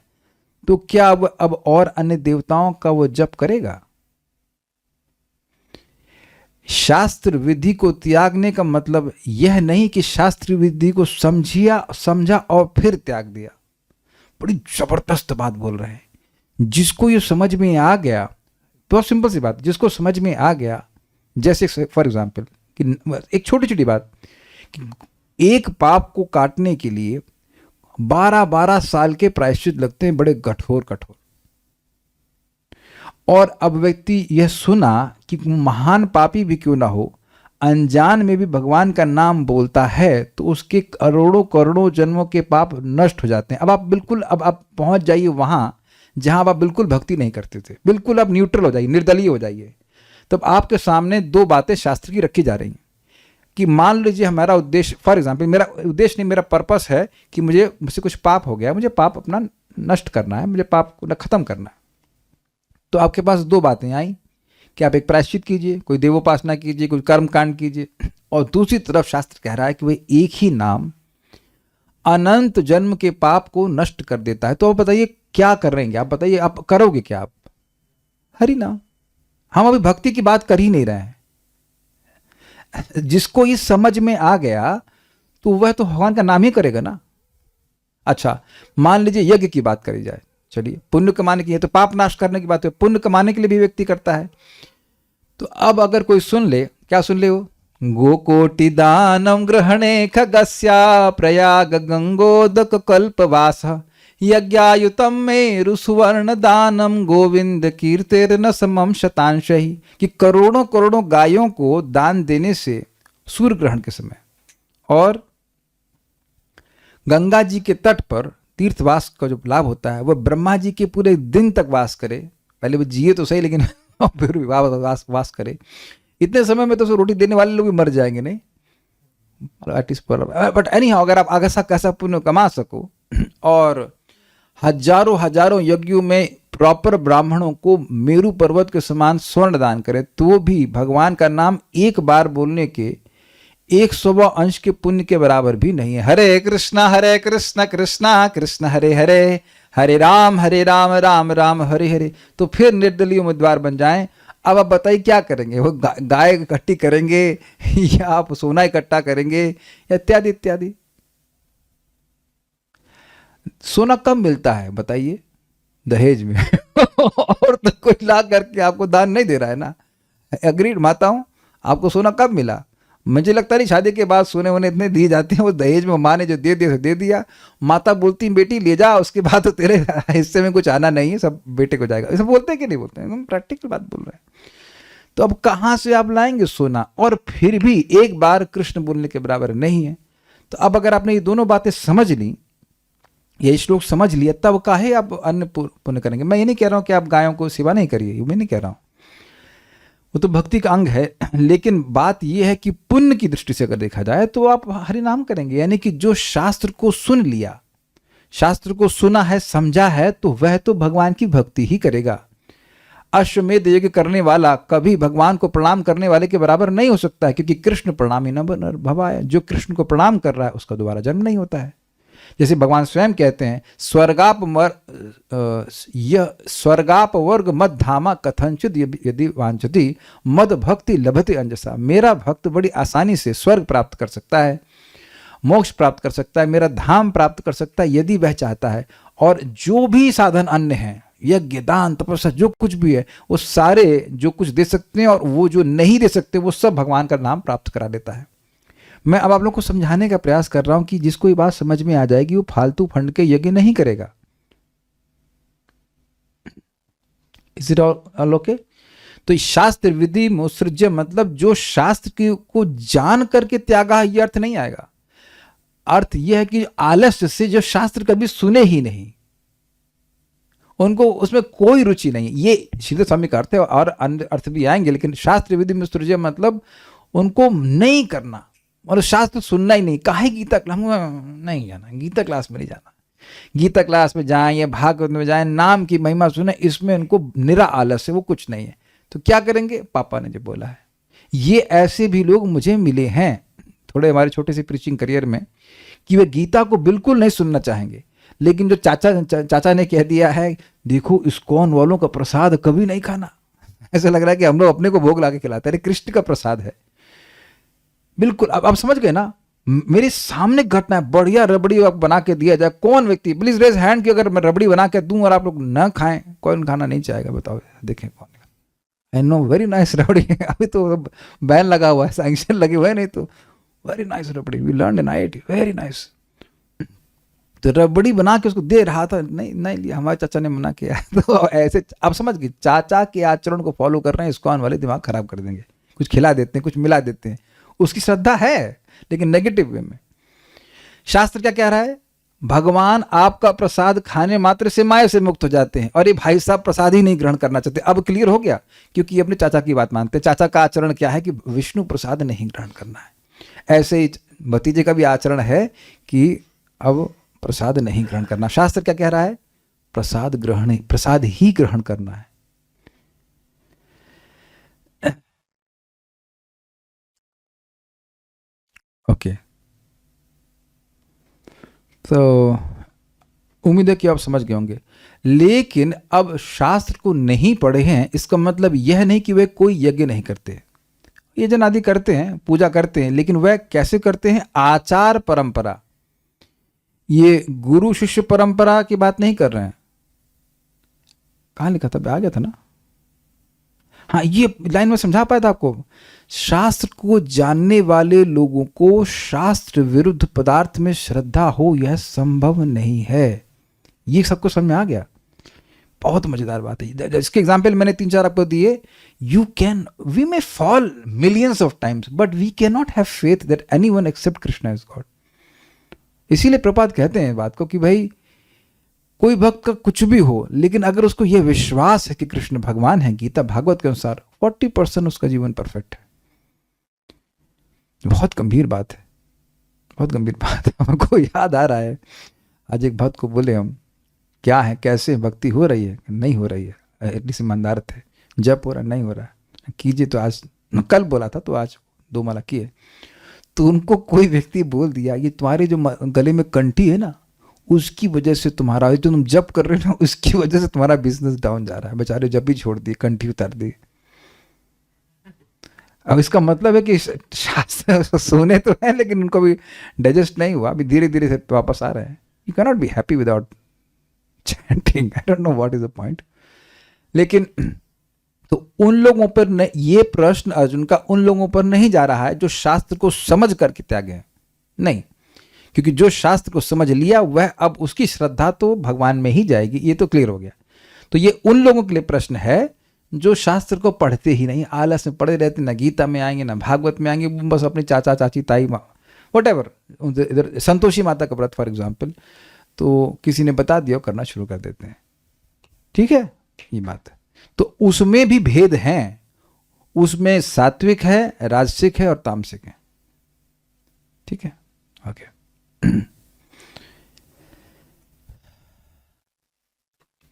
तो क्या अब और अन्य देवताओं का वो जप करेगा? शास्त्र विधि को त्यागने का मतलब यह नहीं कि शास्त्र विधि को समझा और फिर त्याग दिया। बड़ी जबरदस्त बात बोल रहे हैं। जिसको ये समझ में आ गया, बहुत सिंपल सी बात, जिसको समझ में आ गया, जैसे फॉर एग्जाम्पल कि एक छोटी छोटी बात कि एक पाप को काटने के लिए 12-12 साल के प्रायश्चित लगते हैं, बड़े कठोर कठोर। और अब व्यक्ति यह सुना कि महान पापी भी क्यों ना हो, अनजान में भी भगवान का नाम बोलता है, तो उसके करोड़ों करोड़ों जन्मों के पाप नष्ट हो जाते हैं। अब आप पहुंच जाइए वहां जहां आप बिल्कुल भक्ति नहीं करते थे, बिल्कुल आप न्यूट्रल हो जाइए, निर्दलीय हो जाइए। तब आपके सामने 2 बातें शास्त्र की रखी जा रही हैं कि मान लीजिए हमारा उद्देश्य, फॉर एग्जाम्पल मेरा उद्देश्य नहीं, मेरा पर्पस है कि मुझसे कुछ पाप हो गया, मुझे पाप अपना नष्ट करना है, मुझे पाप को खत्म करना है। तो आपके पास 2 बातें आई कि आप एक प्रायश्चित कीजिए, कोई देवोपासना कीजिए, कोई कर्म कांड कीजिए, और दूसरी तरफ शास्त्र कह रहा है कि वह एक ही नाम अनंत जन्म के पाप को नष्ट कर देता है। तो आप बताइए क्या कर रहे हैं? आप बताइए आप करोगे क्या? आप हरि नाम। हम अभी भक्ति की बात कर ही नहीं रहे हैं। जिसको ये समझ में आ गया तो वह तो भगवान का नाम ही करेगा ना। अच्छा, मान लीजिए यज्ञ की बात करी जाए, चलिए पुण्य कमाने की है, तो पाप नाश करने की बात है, पुण्य कमाने के लिए भी व्यक्ति करता है। तो अब अगर कोई सुन ले, क्या सुन ले वो? गोकोटि दानम ग्रहणे खगस्या प्रयाग गंगोदक कल्पवास यज्ञायुतम मेरु सुवर्ण दानम गोविंद कीर्तेर्न समम शतांशहि, कि करोड़ों करोड़ों गायों को दान देने से सूर्य ग्रहण के समय और गंगा जी के तट पर तीर्थवास का जो लाभ होता है, वह ब्रह्मा जी के पूरे दिन तक वास करे। पहले वो जिए तो सही, लेकिन फिर भी वास करे। इतने समय में तो रोटी देने वाले लोग भी मर जाएंगे, नहीं? बट एनी हाउ, अगर आप आगे कैसा पुण्य कमा सको और हजारों हजारों यज्ञों में प्रॉपर ब्राह्मणों को मेरु पर्वत के समान स्वर्ण दान करे, तो वो भी भगवान का नाम एक बार बोलने के 100वां अंश के पुण्य के बराबर भी नहीं है। हरे कृष्णा कृष्णा कृष्ण हरे हरे, हरे राम राम राम हरे हरे। तो फिर निर्दलीय उम्मीदवार बन जाएं। अब आप बताइए क्या करेंगे? वो गाय इकट्ठी करेंगे या आप सोना इकट्ठा करेंगे या इत्यादि इत्यादि। सोना कब मिलता है बताइए? दहेज में। और तो कोई ला करके आपको दान नहीं दे रहा है ना। एग्रीड माताओं, आपको सोना कब मिला? मुझे लगता नहीं शादी के बाद सोने वोने इतने दिए जाते हैं। वो दहेज में माँ ने जो दे दिया दे दिया। माता बोलती बेटी ले जा, उसके बाद तो तेरे हिस्से में कुछ आना नहीं है, सब बेटे को जाएगा। ऐसा बोलते हैं कि नहीं बोलते हैं? एकदम प्रैक्टिकल बात बोल रहे हैं। तो अब कहाँ से आप लाएंगे सोना? और फिर भी एक बार कृष्ण बोलने के बराबर नहीं है। तो अब अगर आपने ये दोनों बातें समझ ली, ये श्लोक समझ लिया, तब काहे आप अन्न पुण्य करेंगे। मैं ये नहीं कह रहा हूँ कि आप गायों को सेवा नहीं करिए, मैं नहीं कह रहा हूँ, वो तो भक्ति का अंग है। लेकिन बात यह है कि पुण्य की दृष्टि से अगर देखा जाए तो आप हरि नाम करेंगे, यानी कि जो शास्त्र को सुन लिया, शास्त्र को सुना है, समझा है, तो वह तो भगवान की भक्ति ही करेगा। अश्वमेध यज्ञ करने वाला कभी भगवान को प्रणाम करने वाले के बराबर नहीं हो सकता है, क्योंकि कृष्ण प्रणामी न भवाय, जो कृष्ण को प्रणाम कर रहा है उसका दोबारा जन्म नहीं होता है। जैसे भगवान स्वयं कहते हैं, स्वर्गाप वर्ग मद धामा कथनचित यदि वांछति मद भक्ति लभते अंजसा। मेरा भक्त बड़ी आसानी से स्वर्ग प्राप्त कर सकता है, मोक्ष प्राप्त कर सकता है, मेरा धाम प्राप्त कर सकता है यदि वह चाहता है। और जो भी साधन अन्य हैं, यज्ञ दान तपस्या जो कुछ भी है, वो सारे जो कुछ दे सकते हैं और वो जो नहीं दे सकते वो सब भगवान का नाम प्राप्त करा देता है। मैं अब आप लोग को समझाने का प्रयास कर रहा हूं कि जिसको ये बात समझ में आ जाएगी वो फालतू फंड के यज्ञ नहीं करेगा। Is it all okay? तो शास्त्र विधि मुत्सृज्य मतलब जो शास्त्र को जान करके त्यागा, ये अर्थ नहीं आएगा। अर्थ यह है कि आलस्य से जो शास्त्र कभी सुने ही नहीं, उनको उसमें कोई रुचि नहीं, ये श्रीधर स्वामी का अर्थ है, और अन्य अर्थ भी आएंगे। लेकिन शास्त्र विधि मुत्सृज्य मतलब उनको नहीं करना, और शास्त्र सुनना ही नहीं। काहे गीता क्लास नहीं जाना, गीता क्लास में नहीं जाना, गीता क्लास में जाएं या भागवत में जाएं, नाम की महिमा सुने, इसमें उनको निरा आलस है, वो कुछ नहीं है। तो क्या करेंगे? पापा ने जो बोला है। ये ऐसे भी लोग मुझे मिले हैं थोड़े हमारे छोटे से प्रीचिंग करियर में, कि वे गीता को बिल्कुल नहीं सुनना चाहेंगे, लेकिन जो चाचा ने कह दिया है, देखो इस्कॉन वालों का प्रसाद कभी नहीं खाना, ऐसा लग रहा है कि हम लोग अपने को भोग लाके खिलाते हैं। कृष्ण का प्रसाद है बिल्कुल। अब आप समझ गए ना? मेरे सामने घटना है, बढ़िया रबड़ी बना के दिया जाए, कौन व्यक्ति प्लीज रेज हैंड कि अगर मैं रबड़ी बना के दूं और आप लोग न खाएं, कौन खाना नहीं चाहेगा? बताओ, देखें कौन। आई नो, वेरी नाइस रबड़ी। अभी तो बैन लगा हुआ है, सैंक्शन लगे हुए, नहीं तो very nice rabri, we learn in IIT, very nice. तो रबड़ी बना के उसको दे रहा था, नहीं लिया, हमारे चाचा ने मना किया। तो ऐसे आप समझ गए, चाचा के आचरण को फॉलो कर रहे हैं, इस्कॉन वाले दिमाग खराब कर देंगे। कुछ खिला देते हैं, कुछ मिला देते हैं, उसकी श्रद्धा है लेकिन नेगेटिव वे में। शास्त्र क्या कह रहा है? भगवान आपका प्रसाद खाने मात्र से माया से मुक्त हो जाते हैं, और ये भाई साहब प्रसाद ही नहीं ग्रहण करना चाहते। अब क्लियर हो गया, क्योंकि अपने चाचा की बात मानते हैं। चाचा का आचरण क्या है कि विष्णु प्रसाद नहीं ग्रहण करना है। ऐसे ही भतीजे का भी आचरण है कि अब प्रसाद नहीं ग्रहण करना। शास्त्र क्या कह रहा है? प्रसाद ही ग्रहण करना है। ओके, तो उम्मीद है कि आप समझ गए होंगे। लेकिन अब शास्त्र को नहीं पढ़े हैं, इसका मतलब यह नहीं कि वे कोई यज्ञ नहीं करते। यजन आदि करते हैं, पूजा करते हैं, लेकिन वह कैसे करते हैं? आचार परंपरा, ये गुरु शिष्य परंपरा की बात नहीं कर रहे हैं। कहाँ लिखा था? आ गया था ना? हाँ, ये लाइन में समझा पाया था आपको। शास्त्र को जानने वाले लोगों को शास्त्र विरुद्ध पदार्थ में श्रद्धा हो, यह संभव नहीं है। ये सबको समझ में आ गया? बहुत मजेदार बात है। इसके एग्जाम्पल मैंने 3-4 आपको दिए। We may fall millions of times, but we can not have faith that anyone except Krishna is god. इसीलिए प्रपात कहते हैं बात को कि भाई कोई भक्त का कुछ भी हो, लेकिन अगर उसको यह विश्वास है कि कृष्ण भगवान है, गीता भागवत के अनुसार 40% उसका जीवन परफेक्ट है। बहुत गंभीर बात है, बहुत गंभीर बात है। हमको याद आ रहा है, आज एक भक्त को बोले हम, क्या है, कैसे भक्ति हो रही है? नहीं हो रही है, एटलीस्ट ईमानदार थे। जब हो रहा, नहीं हो रहा, कीजिए। तो आज, कल बोला था तो आज 2 माला किए। तो उनको कोई व्यक्ति बोल दिया, ये तुम्हारे जो गले में कंठी है ना, उसकी वजह से तुम्हारा, जो तुम जप कर रहे हो ना, उसकी वजह से तुम्हारा बिजनेस डाउन जा रहा है। बेचारे जब भी छोड़ दिए, कंठी उतार दी। अब इसका मतलब है कि शास्त्र सुने तो है, लेकिन उनको भी डाइजेस्ट नहीं हुआ, अभी धीरे धीरे से वापस आ रहे हैं। You can not be happy without chanting, I don't know what is the point. लेकिन तो उन लोगों पर ये प्रश्न अर्जुन का उन लोगों पर नहीं जा रहा है जो शास्त्र को समझ करके त्यागे हैं, नहीं, क्योंकि जो शास्त्र को समझ लिया वह अब उसकी श्रद्धा तो भगवान में ही जाएगी, ये तो क्लियर हो गया। तो ये उन लोगों के लिए प्रश्न है जो शास्त्र को पढ़ते ही नहीं, आलस में पढ़े रहते, ना गीता में आएंगे ना भागवत में आएंगे, बस अपने चाचा चाची ताई वटेवर, इधर संतोषी माता का व्रत फॉर एग्जाम्पल, तो किसी ने बता दिया करना शुरू कर देते हैं। ठीक है, ये बात है। तो उसमें भी भेद हैं, उसमें सात्विक है, राजसिक है और तामसिक है। ठीक है, ओके।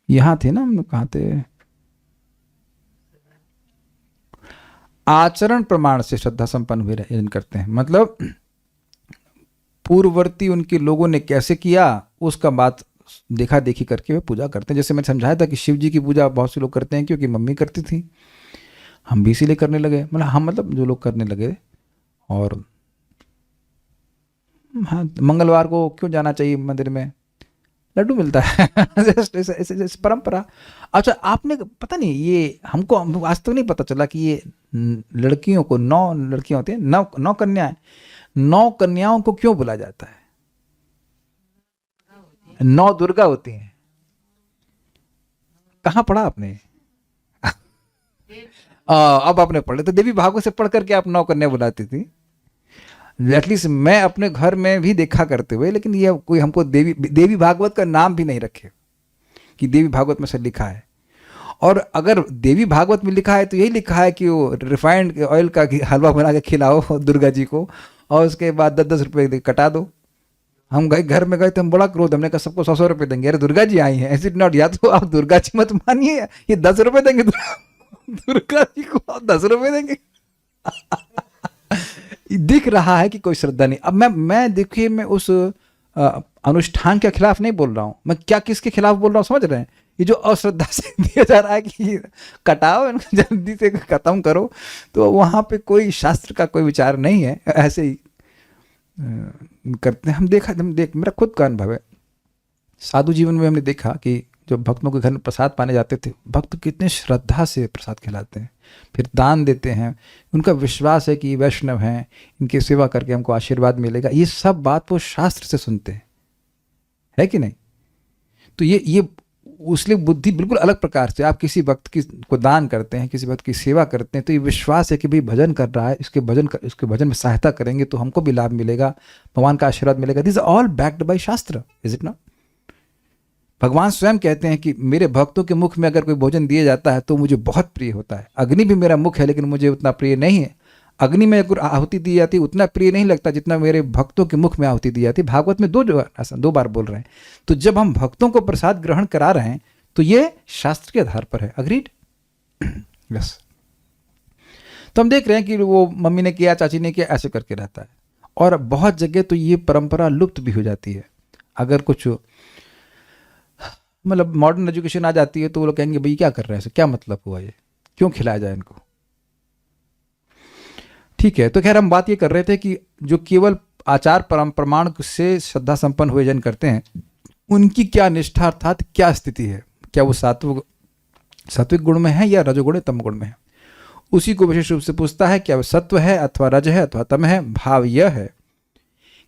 यहां थे ना हम लोग, कहां थे? आचरण प्रमाण से श्रद्धा संपन्न हुए यजन करते हैं, मतलब पूर्ववर्ती उनके लोगों ने कैसे किया उसका बात देखा देखी करके वे पूजा करते हैं। जैसे मैंने समझाया था कि शिव जी की पूजा बहुत से लोग करते हैं क्योंकि मम्मी करती थी, हम भी इसीलिए करने लगे, मतलब जो लोग करने लगे। और हाँ, मंगलवार को क्यों जाना चाहिए मंदिर में, लड्डू मिलता है। ऐसे परंपरा। अच्छा, आपने पता नहीं, ये हमको आज तक नहीं पता चला कि ये लड़कियों को 9 लड़कियां होती हैं, 9 कन्याएं, 9 कन्याओं को क्यों बुलाया जाता है? 9 दुर्गा होती हैं। कहाँ पढ़ा आपने? अब आपने पढ़े तो देवी भागवत से पढ़ करके आप 9 कन्या बुलाती थी। एटलीस्ट मैं अपने घर में भी देखा करते हुए, लेकिन ये कोई हमको देवी भागवत का नाम भी नहीं रखे कि देवी भागवत में से लिखा है। और अगर देवी भागवत में लिखा है तो यही लिखा है कि वो रिफाइंड ऑयल का हलवा बना के खिलाओ दुर्गा जी को और उसके बाद 10-10 रुपये कटा दो। हम गए, घर में गए तो हम बड़ा क्रोध, हमने कहा सबको 100-100 रुपये देंगे। अरे दुर्गा जी आई हैं, ऐसे नॉट, या तो आप दुर्गा जी मत मानिए, ये 10 रुपये देंगे दुर्गा जी को, 10 रुपये देंगे। दिख रहा है कि कोई श्रद्धा नहीं। अब मैं देखिए, मैं उस अनुष्ठान के खिलाफ नहीं बोल रहा हूँ, मैं क्या किसके खिलाफ बोल रहा हूँ समझ रहे हैं? ये जो अश्रद्धा से दिया जा रहा है कि कटाओ इनको, जल्दी से खत्म करो, तो वहाँ पे कोई शास्त्र का कोई विचार नहीं है, ऐसे ही करते हैं। मेरा खुद का अनुभव है, साधु जीवन में हमने देखा कि जो भक्तों के घर में प्रसाद पाने जाते थे, भक्त कितने श्रद्धा से प्रसाद खिलाते हैं, फिर दान देते हैं। उनका विश्वास है कि वैष्णव हैं, इनकी सेवा करके हमको आशीर्वाद मिलेगा। ये सब बात वो शास्त्र से सुनते हैं, है कि नहीं? तो ये उसलिए बुद्धि बिल्कुल अलग प्रकार से, आप किसी भक्त को दान करते हैं, किसी भक्त की सेवा करते हैं, तो ये विश्वास है कि भाई भजन कर रहा है, इसके भजन में सहायता करेंगे तो हमको भी लाभ मिलेगा, भगवान का आशीर्वाद मिलेगा। दिस ऑल बैक्ड बाय शास्त्र, इज इट नॉट? भगवान स्वयं कहते हैं कि मेरे भक्तों के मुख में अगर कोई भोजन दिया जाता है तो मुझे बहुत प्रिय होता है। अग्नि भी मेरा मुख है लेकिन मुझे उतना प्रिय नहीं है। अग्नि में अगर आहुति दी जाती उतना प्रिय नहीं लगता जितना मेरे भक्तों के मुख में आहुति दी जाती। भागवत में 2 बार बोल रहे हैं। तो जब हम भक्तों को प्रसाद ग्रहण करा रहे हैं तो ये शास्त्र के आधार पर है। अग्रीड? यस। तो हम देख रहे हैं कि वो मम्मी ने किया, चाची ने किया, ऐसे करके रहता है। और बहुत जगह तो ये परंपरा लुप्त भी हो जाती है। अगर कुछ मतलब मॉडर्न एजुकेशन आ जाती है तो वो लोग कहेंगे भाई क्या कर रहे हैं, क्या मतलब हुआ, ये क्यों खिलाया जाए इनको? ठीक है, तो खैर हम बात ये कर रहे थे कि जो केवल आचार प्रमाण से श्रद्धा संपन्न हुए जन करते हैं, उनकी क्या निष्ठा अर्थात क्या स्थिति है, क्या वो सात्विक गुण में है या रजोगुण तम गुण में है। उसी को विशेष रूप से पूछता है, क्या वो सत्व है अथवा रज है अथवा तम है। भाव यह है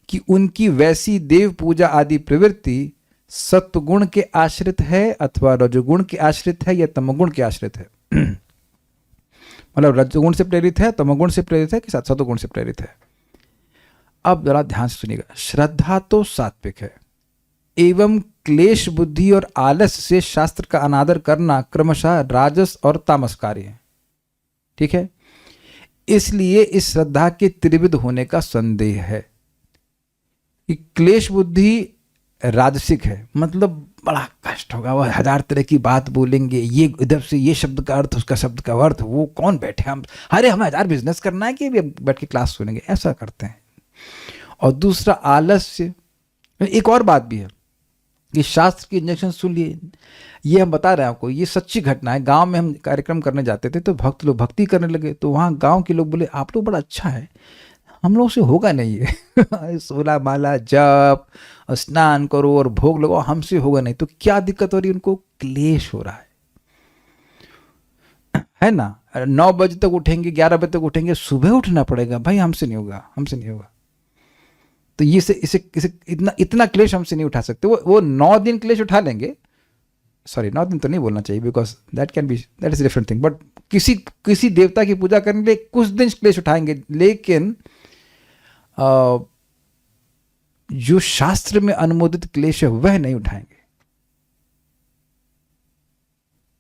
कि उनकी वैसी देव पूजा आदि प्रवृत्ति सत्वगुण के आश्रित है अथवा रजोगुण के आश्रित है या तमोगुण के आश्रित है। मतलब रजोगुण से प्रेरित है, तमोगुण से प्रेरित है कि सत्वगुण से प्रेरित है। अब जरा ध्यान से सुनिएगा। श्रद्धा तो सात्विक है एवं क्लेश बुद्धि और आलस से शास्त्र का अनादर करना क्रमशः राजस और तामस कार्य है। ठीक है, इसलिए इस श्रद्धा के त्रिविध होने का संदेह है कि क्लेश बुद्धि राजसिक है, मतलब बड़ा कष्ट होगा, वो 1000 तरह की बात बोलेंगे, ये इधर से ये शब्द का अर्थ, उसका शब्द का अर्थ, वो कौन बैठे हम, अरे हमें 1000 बिजनेस करना है कि बैठ के क्लास सुनेंगे, ऐसा करते हैं। और दूसरा आलस्य। एक और बात भी है कि शास्त्र की इंजेक्शन सुन लिए, ये हम बता रहे हैं आपको, ये सच्ची घटना है। गांव में हम कार्यक्रम करने जाते थे तो भक्त लोग भक्ति करने लगे, तो वहाँ गांव के लोग बोले आप लोग बड़ा अच्छा है, हम लोग से होगा नहीं है। 16 माला जप, स्नान करो और भोग लगाओ, हमसे होगा नहीं। तो क्या दिक्कत हो रही है उनको? क्लेश हो रहा है ना। 9 बजे तक उठेंगे, 11 बजे तक उठेंगे, सुबह उठना पड़ेगा, भाई हमसे नहीं होगा, हमसे नहीं होगा। तो ये इसे इतना क्लेश हमसे नहीं उठा सकते। वो 9 दिन क्लेश उठा लेंगे, सॉरी 9 दिन तो नहीं बोलना चाहिए, because that is different thing, but किसी देवता की पूजा करने के लिए कुछ दिन क्लेश उठाएंगे, लेकिन जो शास्त्र में अनुमोदित क्लेश है वह नहीं उठाएंगे।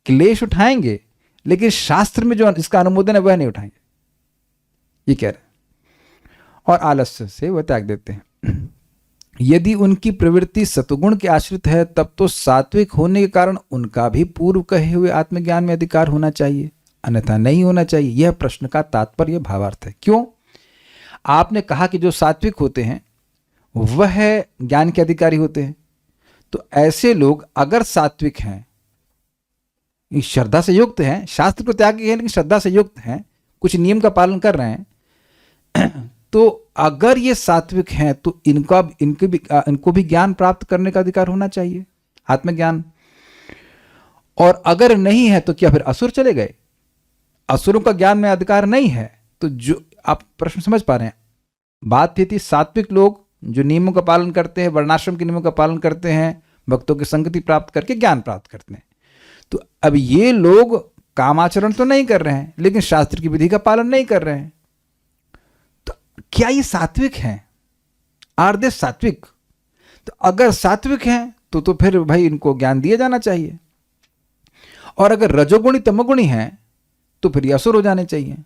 क्लेश उठाएंगे लेकिन शास्त्र में जो इसका अनुमोदन है वह नहीं उठाएंगे, ये कह रहे हैं। और आलस्य से वह त्याग देते हैं। यदि उनकी प्रवृत्ति सतुगुण के आश्रित है तब तो सात्विक होने के कारण उनका भी पूर्व कहे हुए आत्मज्ञान में अधिकार होना चाहिए, अन्यथा नहीं होना चाहिए। यह प्रश्न का तात्पर्य भावार्थ है। क्यों? आपने कहा कि जो सात्विक होते हैं वह ज्ञान के अधिकारी होते हैं, तो ऐसे लोग अगर सात्विक हैं, श्रद्धा से युक्त हैं, शास्त्र को त्याग किए लेकिन श्रद्धा से युक्त हैं, कुछ नियम का पालन कर रहे हैं, तो अगर ये सात्विक हैं तो इनको भी ज्ञान प्राप्त करने का अधिकार होना चाहिए, आत्मज्ञान। और अगर नहीं है तो क्या फिर असुर चले गए? असुरों का ज्ञान में अधिकार नहीं है। तो जो आप प्रश्न समझ पा रहे हैं, बात ये थी सात्विक लोग जो नियमों का पालन करते हैं, वर्णाश्रम के नियमों का पालन करते हैं, भक्तों की संगति प्राप्त करके ज्ञान प्राप्त करते हैं। तो अब ये लोग कामाचरण तो नहीं कर रहे हैं लेकिन शास्त्र की विधि का पालन नहीं कर रहे हैं, तो क्या ये सात्विक हैं? आर दे सात्विक? तो अगर सात्विक हैं तो फिर भाई इनको ज्ञान दिया जाना चाहिए। और अगर रजोगुणी तमोगुणी हैं तो फिर ये असुर हो जाने चाहिए,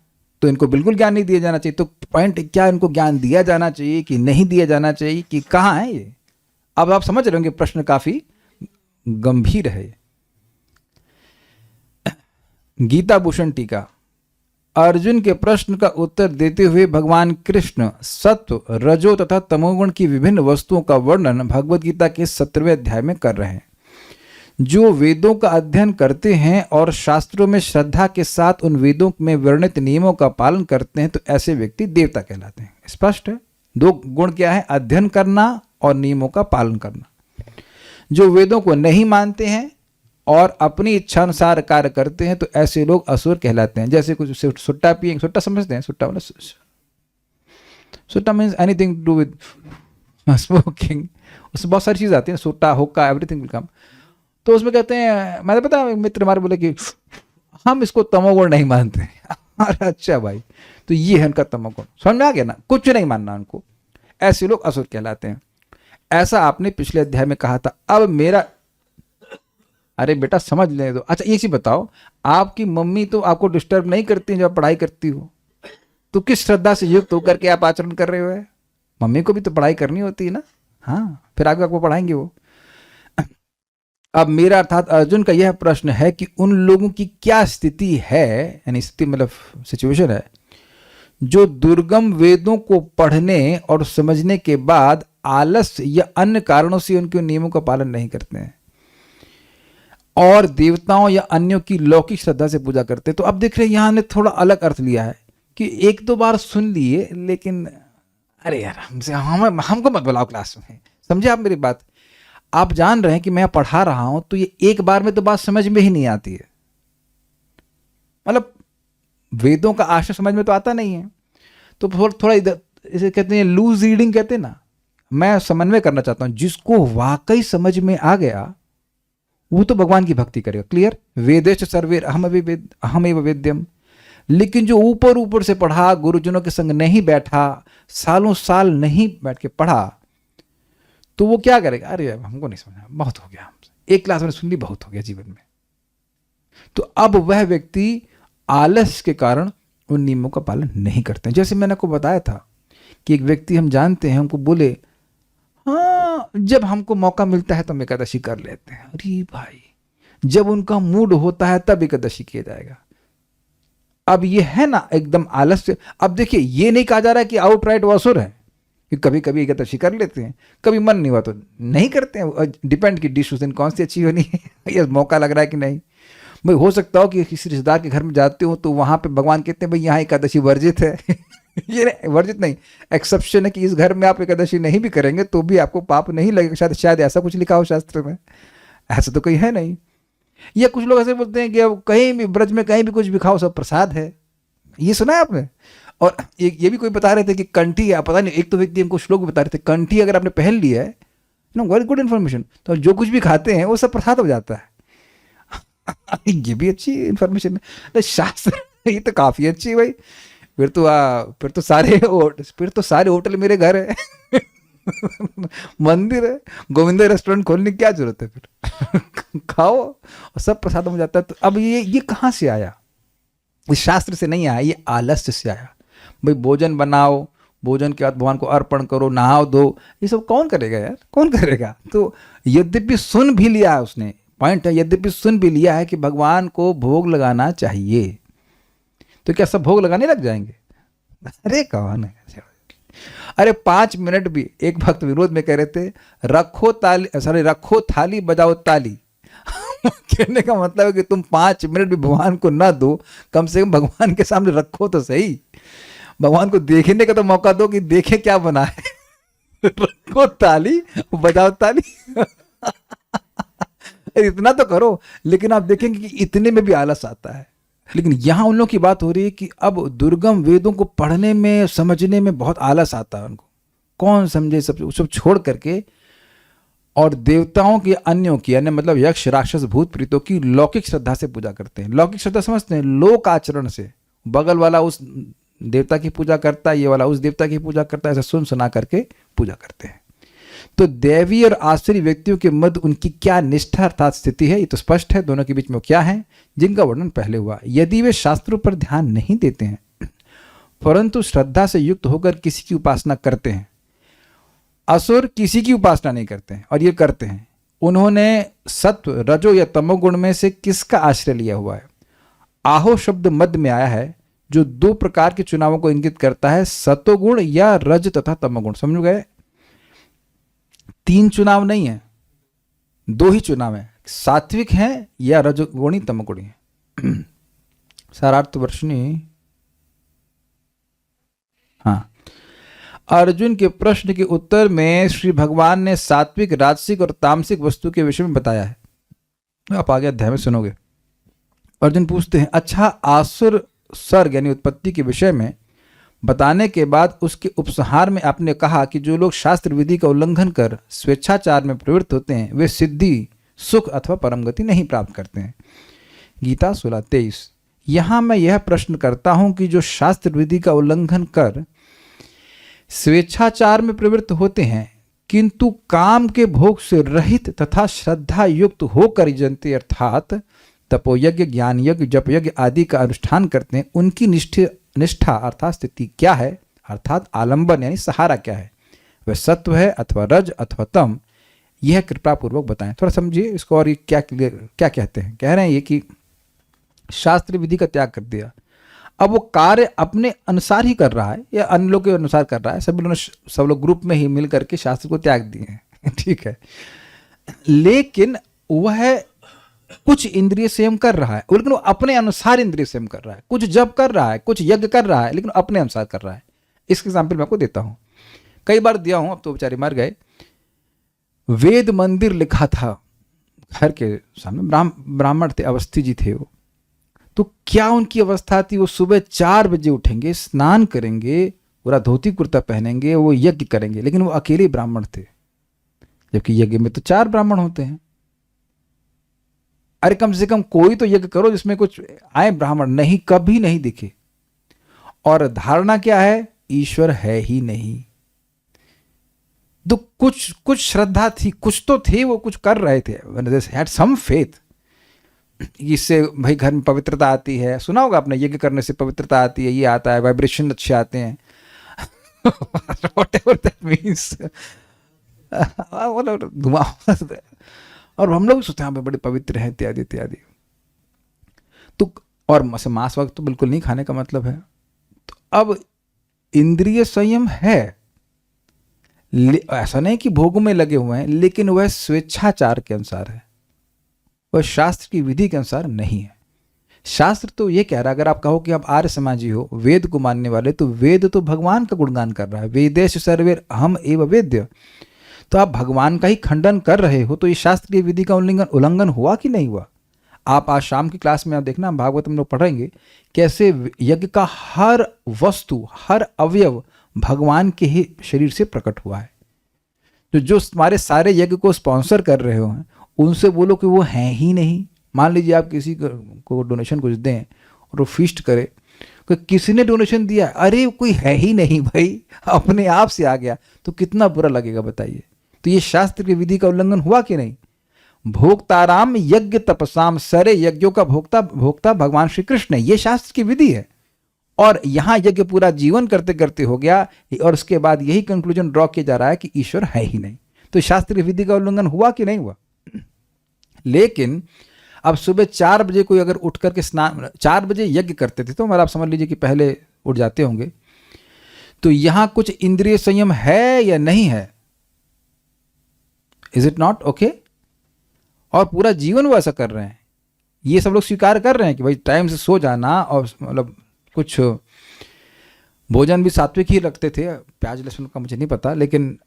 तो इनको बिल्कुल ज्ञान नहीं दिया जाना चाहिए। तो पॉइंट क्या, इनको ज्ञान दिया जाना चाहिए कि नहीं दिया जाना चाहिए, कि कहाँ है ये? अब आप समझ रहे होंगे प्रश्न काफी गंभीर है। गीता भूषण टीका। अर्जुन के प्रश्न का उत्तर देते हुए भगवान कृष्ण सत्व, रजो तथा तमोगुण की विभिन्न वस्तुओं का वर्णन भगवद गीता के 17वें अध्याय में कर रहे हैं। जो वेदों का अध्ययन करते हैं और शास्त्रों में श्रद्धा के साथ उन वेदों में वर्णित नियमों का पालन करते हैं तो ऐसे व्यक्ति देवता कहलाते हैं। स्पष्ट है, दो गुण क्या है? अध्ययन करना और नियमों का पालन करना। जो वेदों को नहीं मानते हैं और अपनी इच्छा अनुसार कार्य करते हैं तो ऐसे लोग असुर कहलाते हैं। जैसे कुछ सुट्टा पिएंगे, सुट्टा समझते हैं? सुट्टा मतलब सुट्टा means anything to do with smoking. उसमें बहुत सारी चीज़ आती हैं, सुट्टा, हुक्का, एवरीथिंग विल कम। तो उसमें कहते हैं, मैंने पता मित्र हमारे बोले कि हम इसको तमोगुण नहीं मानते। अरे अच्छा भाई, तो ये है उनका तमोगुण। समझ में आ गया ना? कुछ नहीं मानना उनको, ऐसे लोग असुर कहलाते हैं। ऐसा आपने पिछले अध्याय में कहा था। अब मेरा, अरे बेटा समझ लें तो। अच्छा ये चीज बताओ, आपकी मम्मी तो आपको डिस्टर्ब नहीं करती जब पढ़ाई करती हो, तो किस श्रद्धा से युक्त होकर के आप आचरण कर रहे हो? मम्मी को भी तो पढ़ाई करनी होती है ना। हाँ, फिर आगे आपको पढ़ाएंगे वो। अब मेरा अर्थात अर्जुन का यह प्रश्न है कि उन लोगों की क्या स्थिति है, यानी स्थिति मतलब सिचुएशन है, जो दुर्गम वेदों को पढ़ने और समझने के बाद आलस्य या अन्य कारणों से उनके नियमों का पालन नहीं करते हैं और देवताओं या अन्यों की लौकिक श्रद्धा से पूजा करते हैं। तो अब देख रहे हैं यहाँ ने थोड़ा अलग अर्थ लिया है कि एक दो बार सुन लिए लेकिन अरे यार हमको मत बुलाओ क्लास में। समझे आप मेरी बात? आप जान रहे हैं कि मैं पढ़ा रहा हूं तो ये एक बार में तो बात समझ में ही नहीं आती है। मतलब वेदों का आशय समझ में तो आता नहीं है, तो थोड़ा इधर इसे कहते हैं लूज रीडिंग कहते हैं ना। मैं समन्वय करना चाहता हूं, जिसको वाकई समझ में आ गया वो तो भगवान की भक्ति करेगा। क्लियर? वेदेश सर्वे अहमेव वेद्यम। लेकिन जो ऊपर ऊपर से पढ़ा, गुरुजनों के संग नहीं बैठा, सालों साल नहीं बैठ के पढ़ा, तो वो क्या करेगा? अरे हमको नहीं समझा, बहुत हो गया, हमसे एक क्लास में सुन ली, बहुत हो गया जीवन में। तो अब वह व्यक्ति आलस्य के कारण उन नियमों का पालन नहीं करते हैं। जैसे मैंने आपको बताया था कि एक व्यक्ति हम जानते हैं, हमको बोले हाँ जब हमको मौका मिलता है तो हम एकादशी कर लेते हैं। अरे भाई, जब उनका मूड होता है तब एकादशी किया जाएगा। अब ये है ना एकदम आलस्य। अब देखिए, ये नहीं कहा जा रहा है कि आउटराइट वो असुर है, कि कभी कभी एकादशी कर लेते हैं, कभी मन नहीं हुआ तो नहीं करते हैं। डिपेंड की डिश उस दिन कौन सी अच्छी होनी है, या मौका लग रहा है कि नहीं। भाई हो सकता हो कि किसी रिश्तेदार के घर में जाते हो तो वहाँ पे भगवान कहते हैं भाई यहाँ एकादशी वर्जित है। ये वर्जित नहीं, एक्सेप्शन है कि इस घर में आप एकादशी नहीं भी करेंगे तो भी आपको पाप नहीं लगेगा। शायद ऐसा कुछ लिखा हो शास्त्र में, ऐसा तो कोई है नहीं। या कुछ लोग ऐसे बोलते हैं कि अब कहीं भी ब्रज में कहीं भी कुछ भी खाओ सब प्रसाद है। ये सुना है आपने? और ये भी कोई बता रहे थे कि कंठी, पता नहीं, एक तो व्यक्ति हमको श्लोक बता रहे थे, कंठी अगर आपने पहन लिया है, वेरी गुड इन्फॉर्मेशन, तो जो कुछ भी खाते हैं वो सब प्रसाद हो जाता है। ये भी अच्छी इन्फॉर्मेशन है शास्त्र। ये तो काफी अच्छी है भाई। फिर तो सारे होटल मेरे घर है। मंदिर है, गोविंदा रेस्टोरेंट खोलने की क्या जरूरत है फिर? खाओ और सब प्रसाद हो जाता है। तो अब ये कहाँ से आया? इस शास्त्र से नहीं आया, ये आलस्य से आया। भाई भोजन बनाओ, भोजन के बाद भगवान को अर्पण करो, नहाओ धो, ये सब कौन करेगा यार, कौन करेगा? तो यद्यपि सुन भी लिया है उसने, पॉइंट है, यद्यपि सुन भी लिया है कि भगवान को भोग लगाना चाहिए, तो क्या सब भोग लगाने लग जाएंगे? अरे कौन है? अरे 5 मिनट भी, एक भक्त विरोध में कह रहे थे, रखो थाली बजाओ ताली। कहने का मतलब है कि तुम 5 मिनट भी भगवान को ना दो, कम से कम भगवान के सामने रखो तो सही, भगवान को देखने का तो मौका दो कि देखे क्या बना है। रखो ताली बजाओ ताली। इतना तो करो, लेकिन आप देखेंगे कि इतने में भी आलस आता है। लेकिन यहाँ उन लोगों की बात हो रही है कि अब दुर्गम वेदों को पढ़ने में, समझने में बहुत आलस आता है उनको। कौन समझे सब छोड़ करके, और देवताओं की, अन्यों की, अन्य मतलब यक्ष राक्षस भूत प्रीतों की लौकिक श्रद्धा से पूजा करते हैं। लौकिक श्रद्धा समझते हैं? लोक आचरण से, बगल वाला उस देवता की पूजा करता है, ये वाला उस देवता की पूजा करता है, ऐसा सुन सुना करके पूजा करते हैं। तो दैवी और आसुरी व्यक्तियों के मध्य उनकी क्या निष्ठा अर्थात स्थिति है, ये तो स्पष्ट है। दोनों के बीच में क्या है, जिनका वर्णन पहले हुआ। यदि वे शास्त्रों पर ध्यान नहीं देते हैं, परंतु श्रद्धा से युक्त होकर किसी की उपासना करते हैं, असुर किसी की उपासना नहीं करते हैं, और ये करते हैं, उन्होंने सत्व, रजो या तमोगुण में से किसका आश्रय लिया हुआ है? आहो शब्द मध्य में आया है, जो 2 प्रकार के चुनावों को इंगित करता है, सतोगुण या रज तथा तमोगुण। समझ गए? 3 चुनाव नहीं है, 2 ही चुनाव है, सात्विक है या रजोगुणी तमोगुणी है। सारार्थ वर्षनी। हाँ, अर्जुन के प्रश्न के उत्तर में श्री भगवान ने सात्विक, राजसिक और तामसिक वस्तु के विषय में बताया है। आप आगे अध्याय में सुनोगे। अर्जुन पूछते हैं, अच्छा, आसुर सर्ग यानी उत्पत्ति के विषय में बताने के बाद उसके उपसंहार में आपने कहा कि जो लोग शास्त्र विधि का उल्लंघन कर स्वेच्छाचार में प्रवृत्त होते हैं, वे सिद्धि, सुख अथवा परम गति नहीं प्राप्त करते हैं। गीता 16:23। यहां मैं यह प्रश्न करता हूं कि जो शास्त्र विधि का उल्लंघन कर स्वेच्छाचार में प्रवृत्त होते हैं, किंतु काम के भोग से रहित तथा श्रद्धा युक्त होकर यजन्ते अर्थात तपोयज्ञ, ज्ञान यज्ञ, जप यज्ञ आदि का अनुष्ठान करते हैं, उनकी निष्ठा अर्थात स्थिति क्या है, अर्थात आलंबन यानी सहारा क्या है? वह सत्व है अथवा रज अथवा तम? यह कृपा पूर्वक बताएं। थोड़ा समझिए इसको। और ये क्या कहते हैं? कह रहे हैं ये कि शास्त्र विधि का त्याग कर दिया, अब वो कार्य अपने अनुसार ही कर रहा है या अन्य लोग के अनुसार कर रहा है। सब लोग ग्रुप में ही मिल करके शास्त्र को त्याग दिए हैं। ठीक है, लेकिन वह कुछ इंद्रिय संयम कर रहा है, लेकिन वो अपने अनुसार इंद्रिय संयम कर रहा है। कुछ जप कर रहा है, कुछ यज्ञ कर रहा है, लेकिन अपने अनुसार कर रहा है। इसके एग्जाम्पल मैं आपको देता हूं, कई बार दिया हूं, अब तो बेचारे मर गए। वेद मंदिर लिखा था घर के सामने, ब्राह्मण थे, अवस्थी जी थे वो। तो क्या उनकी अवस्था थी? वो सुबह 4 बजे उठेंगे, स्नान करेंगे, पूरा धोती कुर्ता पहनेंगे, वो यज्ञ करेंगे, लेकिन वो अकेले ब्राह्मण थे, जबकि यज्ञ में तो 4 ब्राह्मण होते हैं। अरे कम से कम कोई तो यज्ञ करो जिसमें कुछ आए ब्राह्मण। नहीं, कभी नहीं दिखे। और धारणा क्या है? ईश्वर है ही नहीं। तो कुछ श्रद्धा थी, कुछ तो थे, वो कुछ कर रहे थे, हैड सम फेथ। इससे भाई घर में पवित्रता आती है, सुना होगा आपने, यज्ञ करने से पवित्रता आती है, ये आता है, वाइब्रेशन अच्छे आते हैं। Whatever that means। धुआं। और हम लोग सोचते हैं बड़े पवित्र हैं, इत्यादि इत्यादि। तो और मांस वक्त तो बिल्कुल नहीं खाने का मतलब है। तो अब इंद्रिय संयम है, ऐसा नहीं कि भोगों में लगे हुए हैं, लेकिन वह स्वेच्छाचार के अनुसार है, वह शास्त्र की विधि के अनुसार नहीं है। शास्त्र तो ये कह रहा है, अगर आप कहो कि आप आर्य समाजी हो, वेद को मानने वाले, तो वेद तो भगवान का गुणगान कर रहा है। वेदेश सर्वे हम एव वेद्य। तो आप भगवान का ही खंडन कर रहे हो, तो ये शास्त्र की विधि का उल्लंघन हुआ कि नहीं हुआ? आप आज शाम की क्लास में आप देखना, भागवत हम लोग पढ़ेंगे कैसे यज्ञ का हर वस्तु, हर अवयव भगवान के ही शरीर से प्रकट हुआ है। तो जो तुम्हारे सारे यज्ञ को स्पॉन्सर कर रहे हो, उनसे बोलो कि वो हैं ही नहीं। मान लीजिए आप किसी को डोनेशन कुछ दें और वो फीस्ट करे, कोई किसी ने डोनेशन दिया, अरे कोई है ही नहीं भाई, अपने आप से आ गया, तो कितना बुरा लगेगा बताइए। तो ये शास्त्र की विधि का उल्लंघन हुआ कि नहीं। भोक्ताराम यज्ञ तपसाम सरे, यज्ञों का भोक्ता भगवान श्री कृष्ण है, ये शास्त्र की विधि है। और यहां यज्ञ पूरा जीवन करते करते हो गया, और उसके बाद यही कंक्लूजन ड्रॉ किया जा रहा है कि ईश्वर है ही नहीं। तो शास्त्र की विधि का उल्लंघन हुआ कि नहीं हुआ। लेकिन अब सुबह 4 बजे कोई अगर उठ करके स्नान, 4 बजे यज्ञ करते थे, तो हमारा आप समझ लीजिए कि पहले उठ जाते होंगे, तो यहां कुछ इंद्रिय संयम है या नहीं है, इज इट नॉट ओके। और पूरा जीवन वो ऐसा कर रहे हैं, ये सब लोग स्वीकार कर रहे हैं कि भाई टाइम से सो जाना, और मतलब कुछ भोजन भी सात्विक ही रखते थे, प्याज लहसुन का मुझे नहीं पता, लेकिन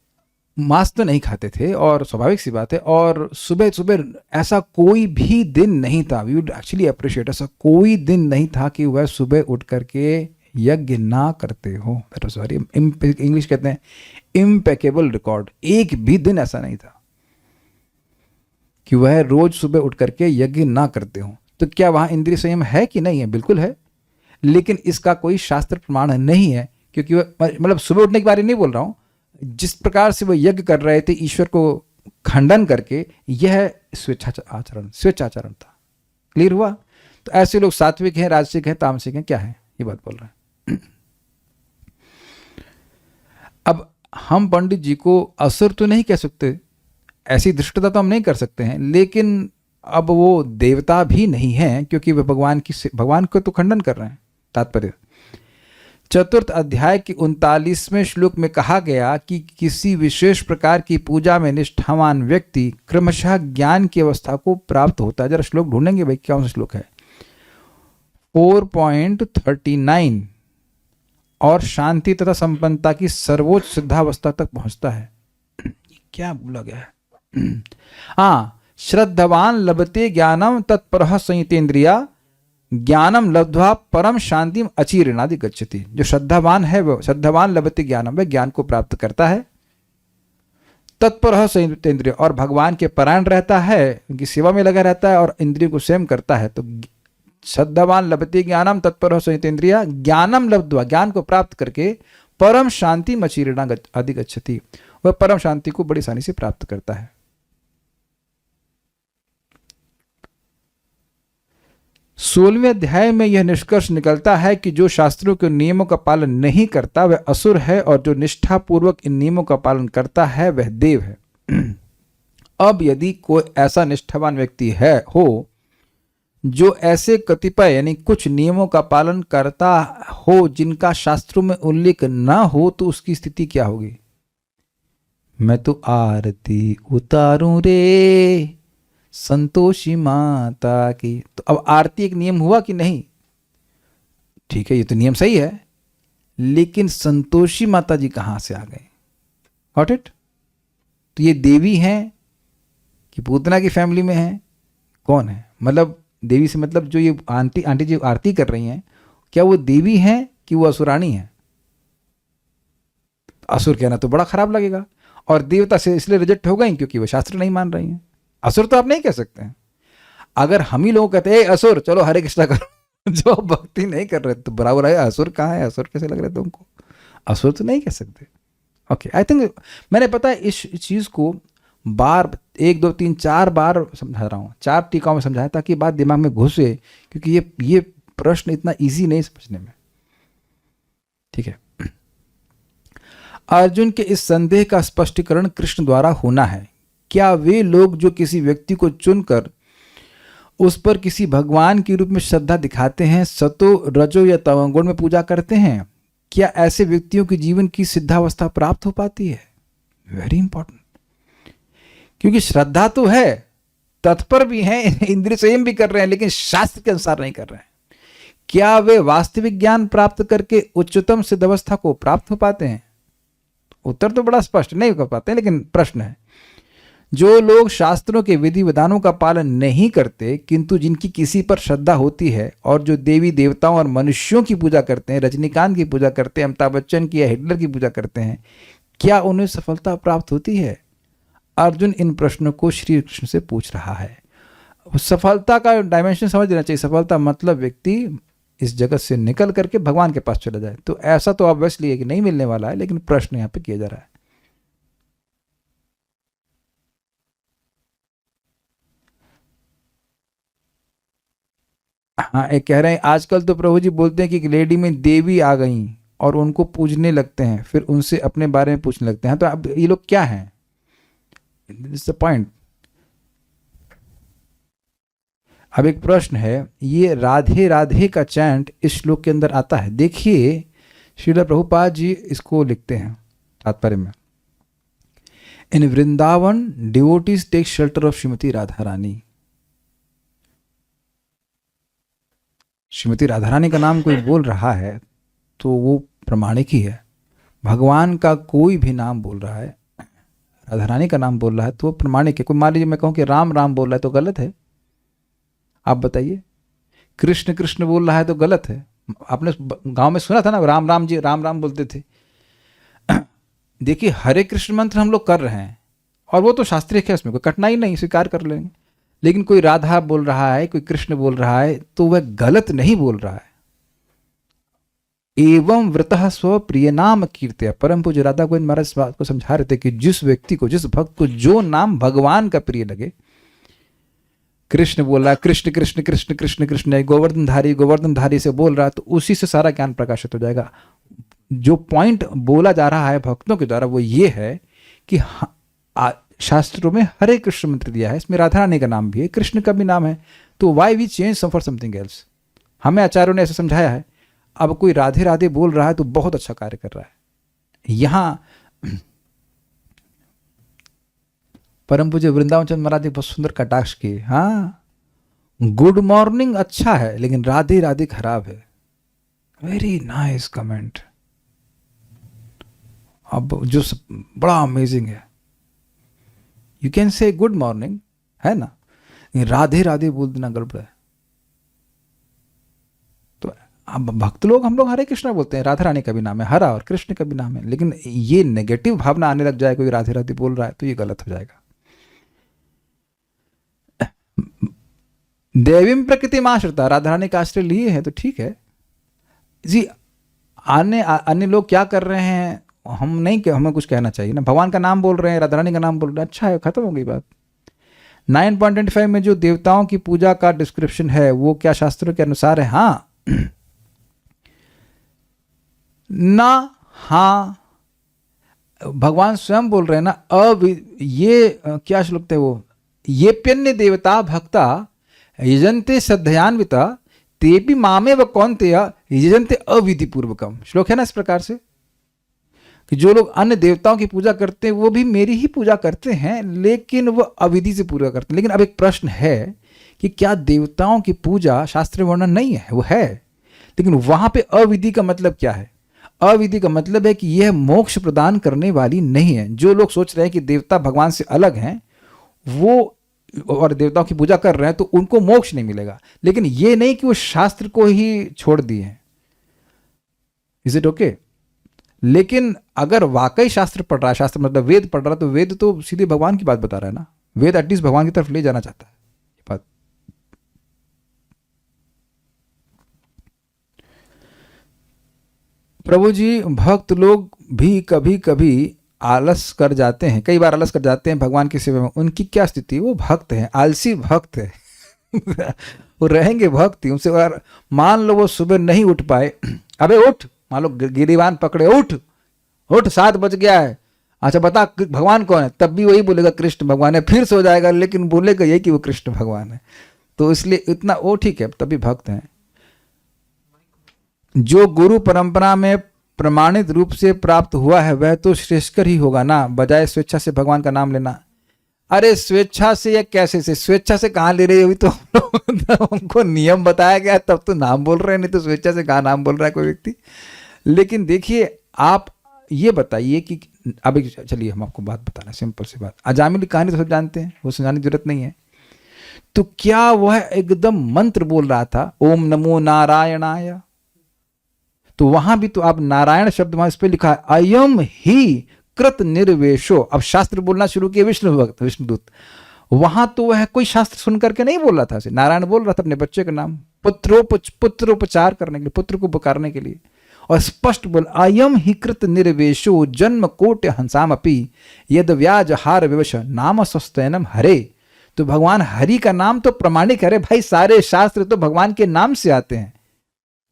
मांस तो नहीं खाते थे, और स्वाभाविक सी बात है। और सुबह सुबह ऐसा कोई भी दिन नहीं था, वी वुड एक्चुअली अप्रिशिएट, ऐसा कोई दिन नहीं था कि वह सुबह उठ करके यज्ञ ना करते हो। सॉरी, इंग्लिश कहते हैं इम्पेकेबल रिकॉर्ड, एक भी दिन ऐसा नहीं था कि वह रोज सुबह उठ करके यज्ञ ना करते हो। तो क्या वहां इंद्रिय संयम है कि नहीं है? बिल्कुल है, लेकिन इसका कोई शास्त्र प्रमाण नहीं है, क्योंकि वह, मतलब सुबह उठने के बारे में नहीं बोल रहा हूं, जिस प्रकार से वह यज्ञ कर रहे थे ईश्वर को खंडन करके, यह स्वेच्छाचरण था। क्लियर हुआ। तो ऐसे लोग सात्विक हैं, राजसिक हैं, तामसिक हैं, क्या है, ये बात बोल रहे हैं। अब हम पंडित जी को असुर तो नहीं कह सकते, ऐसी दृष्टता तो हम नहीं कर सकते हैं, लेकिन अब वो देवता भी नहीं हैं, क्योंकि वे भगवान को तो खंडन कर रहे हैं। तात्पर्य 4th अध्याय के 39वें श्लोक में कहा गया कि किसी विशेष प्रकार की पूजा में निष्ठावान व्यक्ति क्रमशः ज्ञान की अवस्था को प्राप्त होता है। जरा श्लोक ढूंढेंगे भाई, कौन सा श्लोक है? 4.39, और शांति तथा संपन्नता की सर्वोच्च सिद्धावस्था तक पहुंचता है। क्या बोला गया है? हाँ, श्रद्धावान लभते ज्ञानम तत्परः संयतेन्द्रिया, ज्ञानम लब्ध्वा परम शांतिम अचिरेणादि गच्छति। जो श्रद्धावान है, वो श्रद्धावान लभते ज्ञानम, वह ज्ञान को प्राप्त करता है। तत्परः संयतेन्द्रिय, और भगवान के परायण रहता है, उनकी सेवा में लगा रहता है और इंद्रियों को संयम करता है। तो श्रद्धावान लभते ज्ञानम तत्परः संयतेन्द्रिय, ज्ञानम लब्ध्वा, ज्ञान को प्राप्त करके परम शांतिम अचिरेणादि गच्छति, वह परम शांति को बड़ी आसानी से प्राप्त करता है। 16वें अध्याय में यह निष्कर्ष निकलता है कि जो शास्त्रों के नियमों का पालन नहीं करता वह असुर है, और जो निष्ठापूर्वक इन नियमों का पालन करता है वह देव है। अब यदि कोई ऐसा निष्ठावान व्यक्ति हो जो ऐसे कतिपय यानी कुछ नियमों का पालन करता हो जिनका शास्त्रों में उल्लेख ना हो, तो उसकी स्थिति क्या होगी? मैं तो आरती उतारूं रे संतोषी माता की। तो अब आरती एक नियम हुआ कि नहीं? ठीक है, ये तो नियम सही है, लेकिन संतोषी माता जी कहां से आ गए? Got it? तो ये देवी हैं कि पूतना की फैमिली में है? कौन है? मतलब देवी से मतलब जो ये आंटी जी आरती कर रही हैं, क्या वो देवी हैं कि वो असुरानी है? असुर कहना तो बड़ा खराब लगेगा, और देवता से इसलिए रिजेक्ट हो गई क्योंकि वो शास्त्र नहीं मान रही हैं। असुर तो आप नहीं कह सकते हैं। अगर हम ही लोग कहते हैं असुर चलो हरे कृष्णा करो, जो भक्ति नहीं कर रहे, तो बराबर है असुर कहाँ है? असुर कैसे लग रहे तुमको? असुर तो नहीं कह सकते। ओके, आई थिंक मैंने पता है इस चीज को बार 1 2 3 4 बार समझा रहा हूँ, 4 टीकाओं में समझाया ताकि बात दिमाग में घुसे, क्योंकि ये प्रश्न इतना ईजी नहीं समझने में। ठीक है, अर्जुन के इस संदेह का स्पष्टीकरण कृष्ण द्वारा होना है। क्या वे लोग जो किसी व्यक्ति को चुनकर उस पर किसी भगवान के रूप में श्रद्धा दिखाते हैं, सतो रजो या तमोगुण में पूजा करते हैं, क्या ऐसे व्यक्तियों के जीवन की सिद्धावस्था प्राप्त हो पाती है? वेरी इंपॉर्टेंट, क्योंकि श्रद्धा तो है, तत्पर भी हैं, इंद्रिय संयम भी कर रहे हैं, लेकिन शास्त्र के अनुसार नहीं कर रहे हैं। क्या वे वास्तविक ज्ञान प्राप्त करके उच्चतम सिद्धावस्था को प्राप्त हो पाते हैं? उत्तर तो बड़ा स्पष्ट, नहीं कर पाते, लेकिन प्रश्न है। जो लोग शास्त्रों के विधि विधानों का पालन नहीं करते किंतु जिनकी किसी पर श्रद्धा होती है, और जो देवी देवताओं और मनुष्यों की पूजा करते हैं, रजनीकांत की पूजा करते हैं, अमिताभ बच्चन की या हिटलर की पूजा करते हैं, क्या उन्हें सफलता प्राप्त होती है? अर्जुन इन प्रश्नों को श्री कृष्ण से पूछ रहा है। सफलता का डायमेंशन समझ लेना चाहिए। सफलता मतलब व्यक्ति इस जगत से निकल करके भगवान के पास चला जाए। तो ऐसा तो ऑब्वियसली है कि नहीं मिलने वाला है, लेकिन प्रश्न यहाँ पे किया जा रहा है। हाँ, एक कह रहे हैं आजकल तो प्रभु जी बोलते हैं कि एक लेडी में देवी आ गई और उनको पूजने लगते हैं, फिर उनसे अपने बारे में पूछने लगते हैं। तो अब ये लोग क्या हैं? This the point. अब एक प्रश्न है, ये राधे राधे का चैंट इस श्लोक के अंदर आता है। देखिए श्रील प्रभुपाद जी इसको लिखते हैं तात्पर्य में, in Vrindavan devotees take shelter of Shrimati Radha Rani. Shrimati Radha Rani का नाम कोई बोल रहा है तो वो प्रमाणिक ही है। भगवान का कोई भी नाम बोल रहा है, राधा रानी का नाम बोल रहा है तो वो प्रमाणिक है। कोई मान लीजिए मैं कहूँ कि राम राम बोल रहा है तो गलत है? आप बताइए। कृष्ण कृष्ण बोल रहा है तो गलत है? आपने गांव में सुना था ना, राम राम जी राम राम बोलते थे। देखिए हरे कृष्ण मंत्र हम लोग कर रहे हैं और वो तो शास्त्रीय है, उसमें कोई कठिनाई नहीं, स्वीकार कर लेंगे। लेकिन कोई राधा बोल रहा है, कोई कृष्ण बोल रहा है तो वह गलत नहीं बोल रहा है। एवं व्रतः स्व प्रिय नाम कीर्त्य। परम पूज्य राधा गोविंद महाराज इस बात को समझा रहे थे कि जिस व्यक्ति को, जिस भक्त को जो नाम भगवान का प्रिय लगे, कृष्ण बोल रहा है कृष्ण कृष्ण कृष्ण कृष्ण कृष्ण, गोवर्धन धारी से बोल रहा है तो उसी से सारा ज्ञान प्रकाशित हो जाएगा। जो पॉइंट बोला जा रहा है भक्तों के द्वारा वो ये है कि शास्त्रों में हरे कृष्ण मंत्र दिया है, इसमें राधा रानी का नाम भी है, कृष्ण का भी नाम है, तो why we change for something else. हमें आचार्यों ने ऐसे समझाया है। अब कोई राधे राधे बोल रहा है तो बहुत अच्छा कार्य कर रहा है। यहां परम पूज्य वृंदावन चंद्र महाराज बहुत सुंदर कटाक्ष किए। हाँ, गुड मॉर्निंग अच्छा है लेकिन राधे राधे खराब है। Very nice comment. अब जो बड़ा अमेजिंग है, you can say good morning है ना, राधे राधे बोल देना गड़बड़ है। तो अब भक्त लोग, हम लोग हरे कृष्णा बोलते हैं, राधा रानी का भी नाम है, हरा और कृष्ण का भी नाम है, लेकिन ये नेगेटिव भावना आने लग जाए कोई राधे राधे बोल रहा है तो ये गलत हो जाएगा। देवीम प्रकृति माश्रिता, राधा रानी का आश्रय लिए हैं तो ठीक है जी। अन्य लोग क्या कर रहे हैं हम नहीं, हमें कुछ कहना चाहिए ना। भगवान का नाम बोल रहे हैं, राधा रानी का नाम बोल रहे हैं, अच्छा है, खत्म हो गई बात। 9.25 में जो देवताओं की पूजा का डिस्क्रिप्शन है वो क्या शास्त्रों के अनुसार है? हाँ ना, हाँ भगवान स्वयं बोल रहे हैं ना। ये क्या श्लोक थे वो, ये प्यन्य देवता भक्ता यजन्ते श्रद्धयान्विता तेपि मामे व कौन्तेय यजन्ते अविधि पूर्वकम। श्लोक है ना इस प्रकार से कि जो लोग अन्य देवताओं की पूजा करते हैं वो भी मेरी ही पूजा करते हैं लेकिन वो अविधि से पूजा करते हैं। लेकिन अब एक प्रश्न है कि क्या देवताओं की पूजा शास्त्रीय वर्णन नहीं है? वो है, लेकिन वहां पे अविधि का मतलब क्या है? अविधि का मतलब है कि यह मोक्ष प्रदान करने वाली नहीं है। जो लोग सोच रहे हैं कि देवता भगवान से अलग हैं वो और देवताओं की पूजा कर रहे हैं तो उनको मोक्ष नहीं मिलेगा, लेकिन ये नहीं कि वो शास्त्र को ही छोड़ दिए हैं। Is it okay? लेकिन अगर वाकई शास्त्र पढ़ रहा है, शास्त्र मतलब वेद पढ़ रहा है, तो वेद तो सीधे भगवान की बात बता रहा है ना। वेद एटलीस्ट भगवान की तरफ ले जाना चाहता है। ये बात प्रभु जी, भक्त लोग भी कभी कभी आलस कर जाते हैं, कई बार आलस कर जाते हैं भगवान की सेवा में। उनकी क्या स्थिति? वो भक्त हैं, आलसी भक्त है। वो रहेंगे भक्त ही। उनसे अगर मान लो वो सुबह नहीं उठ पाए, अबे उठ, मान लो गिरिवान पकड़े, उठ उठ 7 बज गया है, अच्छा बता भगवान कौन है, तब भी वही बोलेगा कृष्ण भगवान है, फिर सो जाएगा लेकिन बोलेगा यही कि वो कृष्ण भगवान है। तो इसलिए इतना वो ठीक है, तभी भक्त हैं। जो गुरु परंपरा में प्रमाणित रूप से प्राप्त हुआ है वह तो श्रेष्ठकर ही होगा ना, बजाय स्वेच्छा से भगवान का नाम लेना। अरे स्वेच्छा से या कैसे से? स्वेच्छा से कहाँ ले रहे हो? तो हमको नियम बताया गया तब तो नाम बोल रहे हैं, नहीं तो स्वेच्छा से कहाँ नाम बोल रहा है कोई व्यक्ति। लेकिन देखिए आप ये बताइए कि अब चलिए हम आपको बात बताना, सिंपल सी बात। अजामिल की कहानी तो सब जानते हैं, वो सुनाने की जरूरत नहीं है। तो क्या वह एकदम मंत्र बोल रहा था, ओम नमो नारायणाय? तो वहां भी तो आप नारायण शब्द वहां इस पे लिखा है, अयम ही कृत निर्वेशो। अब शास्त्र बोलना शुरू किए विष्णु भक्त, विष्णुदूत, वहां तो वह कोई शास्त्र सुन करके नहीं बोल रहा था, नारायण बोल रहा था अपने बच्चे का नाम पुत्रोपचार करने के लिए, पुत्र को पुकारने के लिए, और स्पष्ट बोल, अयम ही कृत निर्वेशो जन्म कोट हंसाम अपी यद व्याज हार विवश नाम स्वस्तैनम हरे। तो भगवान हरि का नाम तो प्रमाणिक है भाई, सारे शास्त्र तो भगवान के नाम से आते हैं।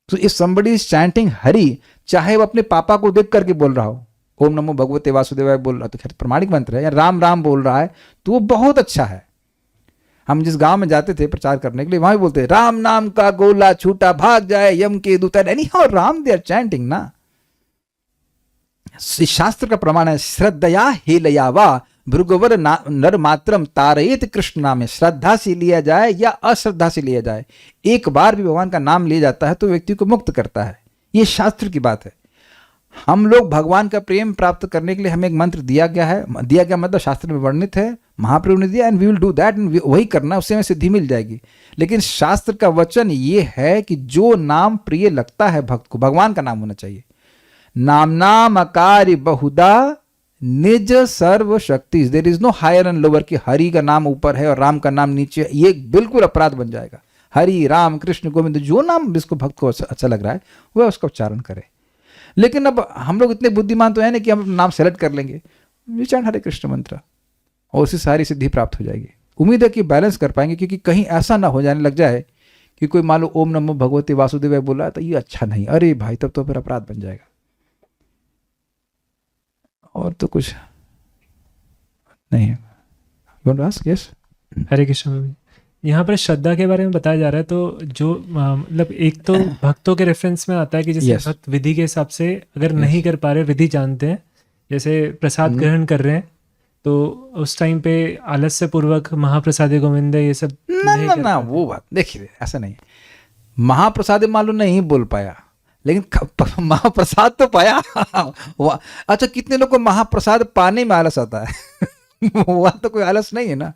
तो if somebody is chanting Hari, चाहे वो अपने पापा को देख करके बोल रहा हो, ओम नमो भगवते वासुदेवाय बोल रहा, तो खैर प्रमाणिक मंत्र है, या राम राम बोल रहा है तो वो बहुत अच्छा है। हम जिस गांव में जाते थे प्रचार करने के लिए, वहां भी बोलते राम नाम का गोला छूटा भाग जाए यम के दूता, anyhow Ram they are chanting ना। शास्त्र का प्रमाण है, श्रद्धया हेलयावा भृगुवर नर मात्रम तारयेत कृष्ण नाम। श्रद्धा से लिया जाए या अश्रद्धा से लिया जाए, एक बार भी भगवान का नाम लिया जाता है तो व्यक्ति को मुक्त करता है। ये शास्त्र की बात है। हम लोग भगवान का प्रेम प्राप्त करने के लिए हमें एक मंत्र दिया गया है, दिया गया मतलब शास्त्र में वर्णित है, महाप्रभु ने दिया, and we will do that, वही करना, उससे हमें सिद्धि मिल जाएगी। लेकिन शास्त्र का वचन ये है कि जो नाम प्रिय लगता है भक्त को, भगवान का नाम होना चाहिए। नाम नाम अकार्य बहुदा निज सर्व शक्ति, there is no higher and lower कि हरि का नाम ऊपर है और राम का नाम नीचे, ये बिल्कुल अपराध बन जाएगा। हरि राम कृष्ण गोविंद, जो नाम जिसको भक्त को अच्छा लग रहा है वह उसका उच्चारण करे। लेकिन अब हम लोग इतने बुद्धिमान तो है ना कि हम नाम सेलेक्ट कर लेंगे, विचार हरे कृष्ण मंत्र, और उससे सारी सिद्धि प्राप्त हो जाएगी। उम्मीद है कि बैलेंस कर पाएंगे, क्योंकि कहीं ऐसा ना हो जाने लग जाए कि कोई मान लो ओम नमो भगवते वासुदेवाय बोला है तो ये अच्छा नहीं, अरे भाई तब तो फिर अपराध बन जाएगा। और तो कुछ नहीं है। यस, हरे कृष्ण। यहाँ पर श्रद्धा के बारे में बताया जा रहा है, तो जो मतलब एक तो भक्तों के रेफरेंस में आता है कि जैसे भक्त विधि के हिसाब से अगर नहीं कर पा रहे, विधि जानते हैं, जैसे प्रसाद ग्रहण कर रहे हैं, तो उस टाइम पे आलस्य पूर्वक महाप्रसादे गोविंद ये सब ना वो बात देखिए ऐसा नहीं। महाप्रसाद मालूम नहीं बोल पाया, लेकिन महाप्रसाद तो पाया। अच्छा, कितने लोग को महाप्रसाद पाने में आलस आता है? वह तो कोई आलस नहीं है ना।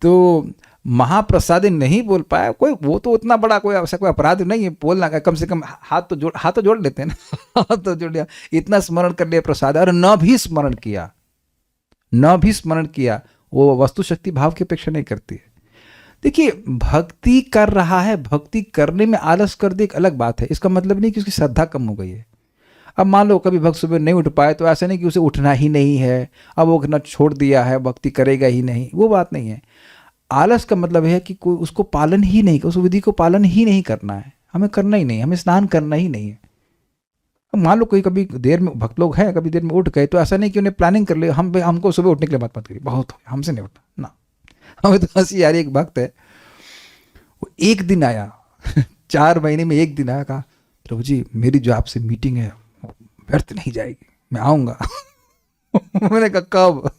तो महाप्रसाद नहीं बोल पाया कोई, वो तो उतना बड़ा कोई ऐसा कोई अपराध नहीं है बोलना का। कम से कम हाथ तो जोड़ लेते हैं ना। हाथ तो जोड़ लिया, इतना स्मरण कर लिया प्रसाद, और न भी स्मरण किया, वो वस्तु शक्ति भाव की अपेक्षा नहीं करती है। देखिए, भक्ति कर रहा है, भक्ति करने में आलस कर दे एक अलग बात है। इसका मतलब नहीं कि उसकी श्रद्धा कम हो गई है। अब मान लो कभी भक्त सुबह नहीं उठ पाए तो ऐसा नहीं कि उसे उठना ही नहीं है, अब वो उठना छोड़ दिया है, भक्ति करेगा ही नहीं, वो बात नहीं है। आलस का मतलब है कि कोई उसको पालन ही नहीं, उस विधि को पालन ही नहीं करना है, हमें करना ही नहीं, हमें स्नान करना ही नहीं है। मान लो कोई कभी देर में भक्त लोग हैं, कभी देर में उठ गए, तो ऐसा नहीं कि उन्हें प्लानिंग कर ले, हमको सुबह उठने के लिए बात मत करिए, बहुत हो हमसे नहीं उठना ना। हमें तो हंसी यार, एक भक्त है, वो एक दिन आया 4 महीने में एक दिन आया, कहा प्रभु जी मेरी जो आपसे मीटिंग है व्यर्थ नहीं जाएगी, मैं आऊँगा। मैंने कहा कब?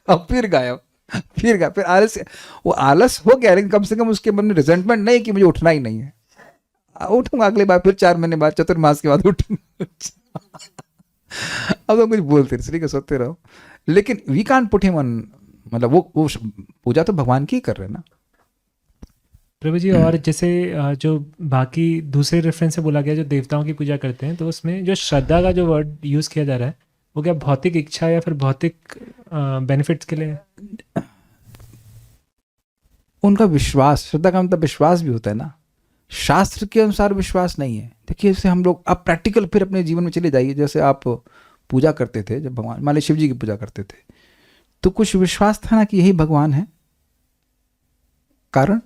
अब फिर गायब, फिर आलस, वो आलस हो गया, लेकिन कम से कम उसके मन में रिजेंटमेंट नहीं कि मुझे उठना ही नहीं है। उठूंगा अगले बार, फिर 4 महीने बाद, चतुर्मास के बाद उठूंगा। अब तो कुछ बोलते रहे, सोते रहो, लेकिन we can't put him on, मतलब वो पूजा तो भगवान की कर रहे हैं ना प्रभु जी। और जैसे जो बाकी दूसरे रेफरेंस से बोला गया जो देवताओं की पूजा करते हैं, तो उसमें जो श्रद्धा का जो वर्ड यूज़ किया जा रहा है वो क्या भौतिक इच्छा या फिर भौतिक बेनिफिट्स के लिए? उनका विश्वास, श्रद्धा का मतलब विश्वास भी होता है ना, शास्त्र के अनुसार विश्वास नहीं है। देखिए, जैसे हम लोग अब प्रैक्टिकल फिर अपने जीवन में चले जाइए। जैसे आप पूजा करते थे, जब भगवान मान लीजिए शिव जी की पूजा करते थे, तो कुछ विश्वास था ना कि यही भगवान है, कारण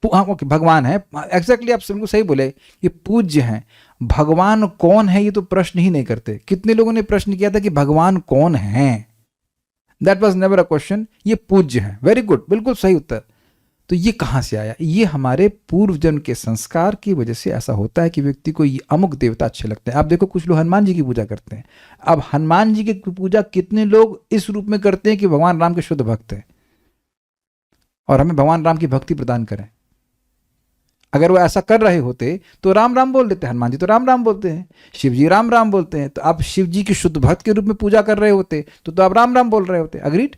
ओके भगवान है, एग्जैक्टली आप सबको सही बोले, ये पूज्य हैं। भगवान कौन है ये तो प्रश्न ही नहीं करते। कितने लोगों ने प्रश्न किया था कि भगवान कौन है? That was never a question. ये पूज्य हैं, वेरी गुड, बिल्कुल सही उत्तर। तो ये कहाँ से आया? ये हमारे पूर्व जन्म के संस्कार की वजह से ऐसा होता है कि व्यक्ति को ये अमुक देवता अच्छे लगते हैं। आप देखो, कुछ लोग हनुमान जी की पूजा करते हैं। अब हनुमान जी की पूजा कितने लोग इस रूप में करते हैं कि भगवान राम के शुद्ध भक्त हैं और हमें भगवान राम की भक्ति प्रदान करें। अगर वो ऐसा कर रहे होते तो राम राम बोल देते, हनुमान जी तो राम राम बोलते हैं, शिव जी राम राम बोलते हैं, तो आप शिव जी की शुद्ध भक्त के रूप में पूजा कर रहे होते तो आप राम राम बोल रहे होते। अग्रीड?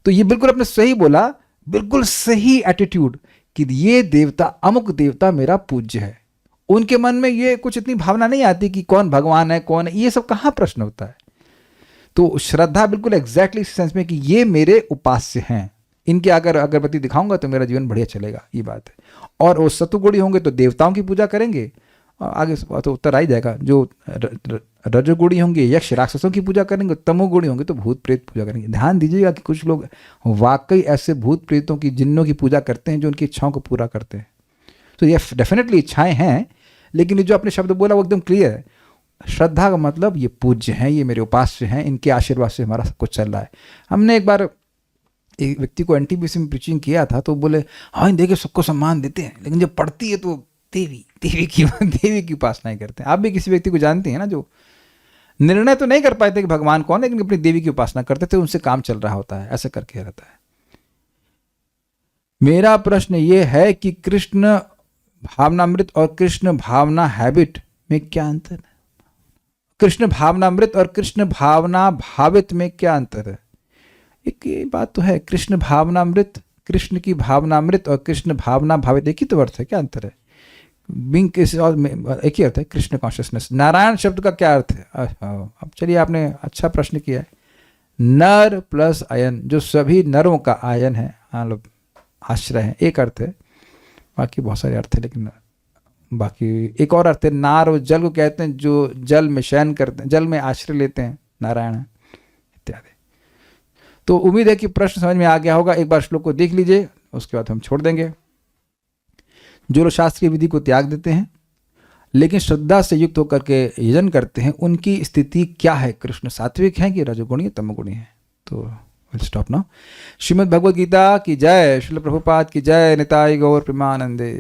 तो ये बिल्कुल आपने सही बोला, बिल्कुल सही एटीट्यूड कि ये देवता अमुक देवता मेरा पूज्य है। उनके मन में ये कुछ इतनी भावना नहीं आती कि कौन भगवान है, कौन है, ये सब कहाँ प्रश्न होता है। तो श्रद्धा बिल्कुल एग्जैक्टली इस सेंस में कि ये मेरे उपास्य हैं, इनके अगर अगरबत्ती दिखाऊंगा तो मेरा जीवन बढ़िया चलेगा, ये बात है। और वो सतुगुणी होंगे तो देवताओं की पूजा करेंगे, आगे तो उत्तर आ ही जाएगा। जो रजोगुणी होंगे यक्ष राक्षसों की पूजा करेंगे, तमोगुणी होंगे तो भूत प्रेत पूजा करेंगे। ध्यान दीजिएगा कि कुछ लोग वाकई ऐसे भूत प्रेतों की, जिन्नों की पूजा करते हैं जो उनकी इच्छाओं को पूरा करते हैं। तो ये डेफिनेटली इच्छाएं हैं, लेकिन ये जो आपने शब्द बोला वो एकदम क्लियर है। श्रद्धा का मतलब ये पूज्य हैं, ये मेरे उपास्य हैं, इनके आशीर्वाद से हमारा सब कुछ चल रहा है। हमने एक बार एक व्यक्ति को एनटीपीसी में प्रीचिंग किया था, तो बोले हाँ देखिए सबको सम्मान देते हैं, लेकिन जब पढ़ती है तो देवी की उपासना ही करते हैं। आप भी किसी व्यक्ति को जानते हैं ना, जो निर्णय तो नहीं कर पाए थे कि भगवान कौन है, लेकिन अपनी देवी की उपासना करते थे, उनसे काम चल रहा होता है, ऐसा करके रहता है। मेरा प्रश्न ये है कि कृष्ण भावनामृत और कृष्ण भावना हैबिट में क्या अंतर है? कृष्ण भावनामृत और कृष्ण भावना भावित में क्या अंतर है? एक ये बात तो है, कृष्ण भावनामृत, कृष्ण की भावनामृत और कृष्ण भावना भावित एक ही तो अर्थ है, क्या अंतर है? बिंग किसी और एक ही अर्थ है, कृष्ण कॉन्शियसनेस। नारायण शब्द का क्या अर्थ है? अब चलिए, आपने अच्छा प्रश्न किया है। नर प्लस अयन, जो सभी नरों का आयन है, मतलब आश्रय है, एक अर्थ है। बाकी बहुत सारे अर्थ है, लेकिन बाकी एक और अर्थ है, नार और जल को कहते हैं, जो जल में शयन करते हैं, जल में आश्रय लेते हैं, नारायण इत्यादि। तो उम्मीद है कि प्रश्न समझ में आ गया होगा। एक बार श्लोक को देख लीजिए, उसके बाद हम छोड़ देंगे। जो लोग शास्त्रीय विधि को त्याग देते हैं लेकिन श्रद्धा से युक्त होकर के यजन करते हैं, उनकी स्थिति क्या है? कृष्ण सात्विक हैं कि रजोगुणी तमोगुणी हैं? तो will stop now. Shrimad Bhagavad Gita की जय, श्रील प्रभुपाद की जय, निताई गौर प्रेमानंदे।